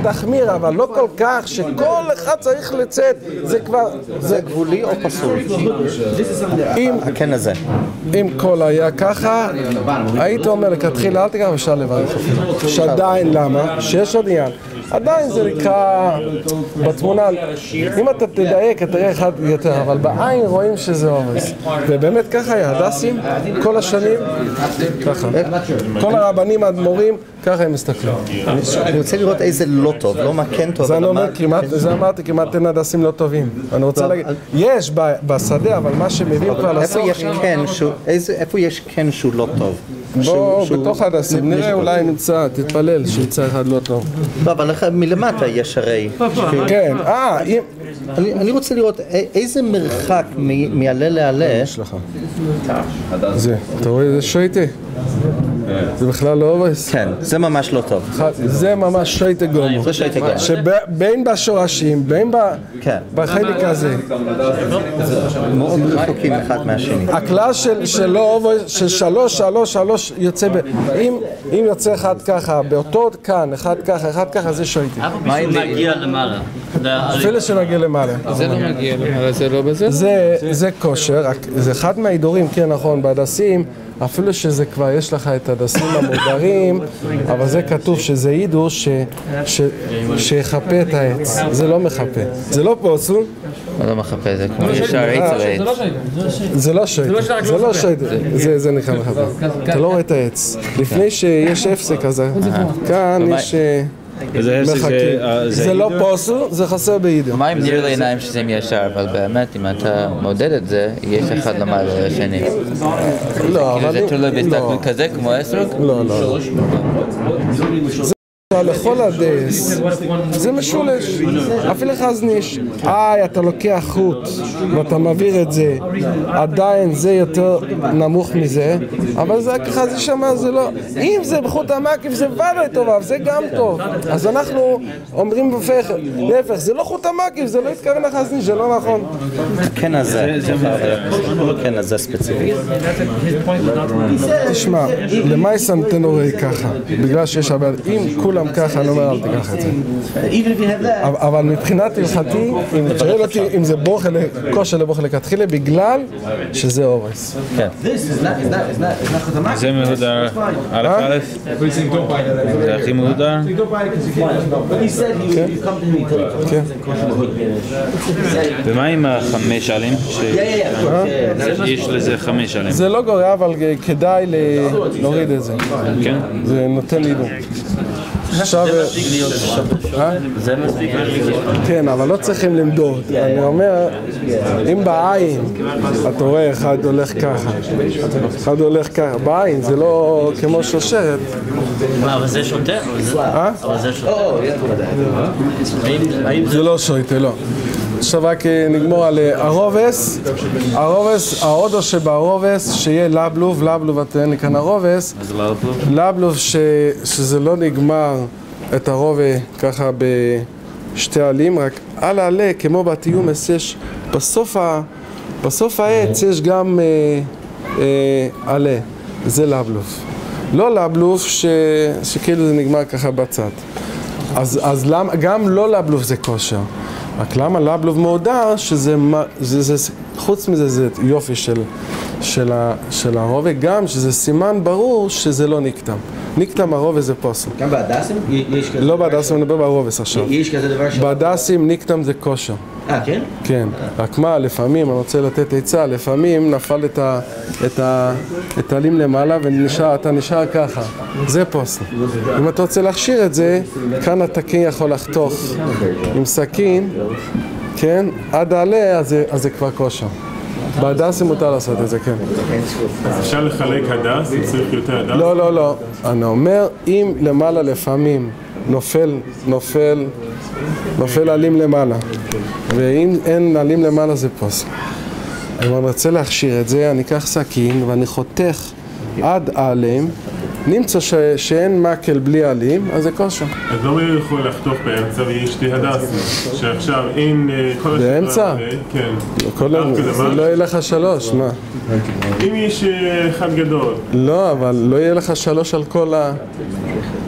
B: תחמיר, אבל לא כל כך שכל אחד צריך לצאת, זה כבר...
D: זה גבולי או פסול? הכן הזה.
B: אם כל היה ככה, היית אומר לכתחילה, אל תיקח אפשר לברך. שעדיין, למה? שיש עוד עניין. עדיין זה נקרא בתמונה, אם אתה תדייק, אתה תראה אחד יותר, אבל בעין רואים שזה עומס. ובאמת ככה היה, הדסים, כל השנים, ככה. כל הרבנים האדמו"רים, ככה הם מסתכלים.
D: אני רוצה לראות איזה לא טוב, לא מה כן טוב.
B: זה אמרתי, כמעט אין הדסים לא טובים. אני רוצה להגיד, יש בשדה, אבל מה שמביאים כבר לסוף...
D: איפה יש כן שהוא לא טוב?
B: בוא, בתוך הדסים, נראה אולי נמצא, תתפלל שימצא אחד לא טוב.
D: לא, אבל מלמטה יש הרי...
B: כן,
D: אני רוצה לראות איזה מרחק מעלה לעלה...
B: יש לך. זה, אתה רואה, זה שויטה. זה בכלל לא עובס.
D: כן, זה ממש לא טוב.
B: זה ממש שויטה גומו.
D: זה שויטה גומו.
B: שבין בשורשים, בין בחלק הזה.
D: מאוד רחוקים אחד מהשני.
B: הכלל של לא עובס, של 3, 3, 3 יוצא אם יוצא אחד ככה, באותו כאן, אחד ככה, זה שויטה.
C: מה אם מגיע למעלה?
B: אפילו שנגיע למעלה.
A: זה לא מגיע למעלה, זה לא בזה?
B: זה כושר, זה אחד מההידורים, כן נכון, בהדסים, אפילו שזה כבר יש לך את הדסים המודרים, אבל זה כתוב שזה הידור שיחפה את העץ, זה לא מחפה, זה לא פוסל.
G: זה לא מחפה, זה כמו ישר עץ על העץ.
B: זה לא שייט, זה לא שייט, זה נקרא מחפה, אתה לא רואה את העץ. לפני שיש הפסק אז כאן יש... זה לא פוסל, זה חסר בהידור.
G: מה אם נראה לעיניים שזה ישר, אבל באמת אם אתה מודד את זה, יש אחד למעלה לשני.
B: לא, אבל...
G: זה תלוי בהסתכלות כזה כמו אסרוק?
B: לא. לכל הדס, זה משולש, אפילו חזניש. אתה לוקח חוט ואתה מעביר את זה, עדיין זה יותר נמוך מזה, אבל זה ככה זה שמה, זה לא... אם זה בחוט המקיף זה ודאי טוב, אבל זה גם טוב. אז אנחנו אומרים להפך, זה לא חוט המקיף, זה לא התכוון לחזניש, זה לא נכון.
D: כן הזה ספציפי.
B: תשמע, למייס נתן רואה ככה, בגלל שיש הרבה... אם כולם ככה, אני אומר, אל תיקח את זה. אבל מבחינת הלכתי, אם תשאל אותי אם זה כושר לבוכל לכתחילה, בגלל שזה אורס.
D: כן.
F: זה מהודר א', זה הכי מהודר?
B: כן.
F: ומה עם 5 עלים? יש לזה 5 עלים.
B: זה לא גורע, אבל כדאי להוריד את זה.
F: כן?
B: זה נותן לי דום. עכשיו...
C: זה מספיק.
B: כן, אבל לא צריכים למדוד. אני אומר, אם בעין אתה רואה אחד הולך ככה, אחד הולך ככה, בעין זה לא כמו שושרת.
C: אבל זה שוטר? אבל זה שוטר?
B: זה לא שוטר, לא. עכשיו רק נגמור על הרובס, ההודו שבהרובס שיהיה לבלוב, תן לי כאן הרובס, לבלוב שזה לא נגמר את הרובה ככה בשתי עלים, רק על העלה כמו בתיומס יש בסוף העץ יש גם עלה, זה לבלוב, לא לבלוב שכאילו זה נגמר ככה בצד, אז גם לא לבלוב זה כושר. רק למה לבלוב מעודר, שזה, חוץ מזה זה יופי של הרובה, גם שזה סימן ברור שזה לא נקטם. נקטם הרובה זה פוסל.
E: גם בהדסים?
B: לא בהדסים, אני מדבר בהרובס עכשיו. יש כזה דבר ש... בהדסים נקטם זה כושר.
E: כן?
B: כן. רק מה, לפעמים, אני רוצה לתת עצה, לפעמים נפל את העלים למעלה ואתה נשאר ככה. זה פוסל. אם אתה רוצה להכשיר את זה, כאן התקין יכול לחתוך עם סכין, כן? עד העלה, אז זה כבר כושר. בהדסים מותר לעשות את זה, כן.
F: אפשר לחלק הדס, צריך יותר הדס?
B: לא. אני אומר, אם למעלה לפעמים נופל עלים למעלה, ואם אין עלים למעלה זה פוסל. אם אני רוצה להכשיר את זה, אני אקח סכין ואני חותך עד העלים, נמצא שאין מקל בלי עלים, אז זה כושר.
F: אז לא יכול לחתוך באמצע ויש שתי הדסים, שעכשיו אין כל השאלה...
B: באמצע?
F: כן.
B: זה לא יהיה לך 3, מה?
H: אם יש אחד גדול.
B: לא, אבל לא יהיה לך 3 על כל ה...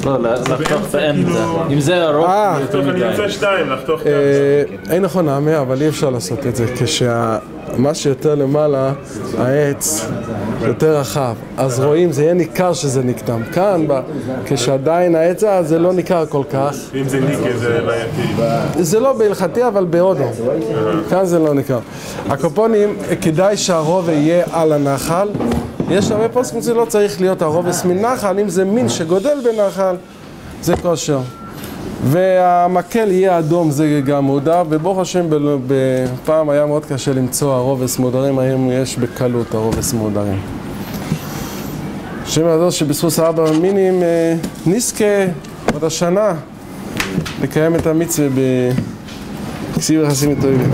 I: לא, לחתוך באמצע. אם זה ארוך,
H: אני רוצה 2, לחתוך ככה.
B: אין נכון נעמה, אבל אי אפשר לעשות את זה. כשמה שיותר למעלה, העץ יותר רחב. אז רואים, זה יהיה ניכר שזה נקדם. כאן, כשעדיין העץ זה לא ניכר כל כך.
H: אם זה ניקה זה בעייתי.
B: זה לא בהלכתי, אבל בהודו. כאן זה לא ניכר. הקופונים, כדאי שהרובע יהיה על הנחל. יש הרבה פוסקים, זה לא צריך להיות הרובס מנחל, אם זה מין שגודל בנחל, זה כושר. והמקל יהיה אדום, זה גם מודר, וברוך השם, בפעם היה מאוד קשה למצוא הרובס מודרים, היום יש בקלות הרובס מודרים. השם יעזור שבזכות 4 מינים נזכה עוד השנה לקיים את המצווה בכסיב יחסים טובים.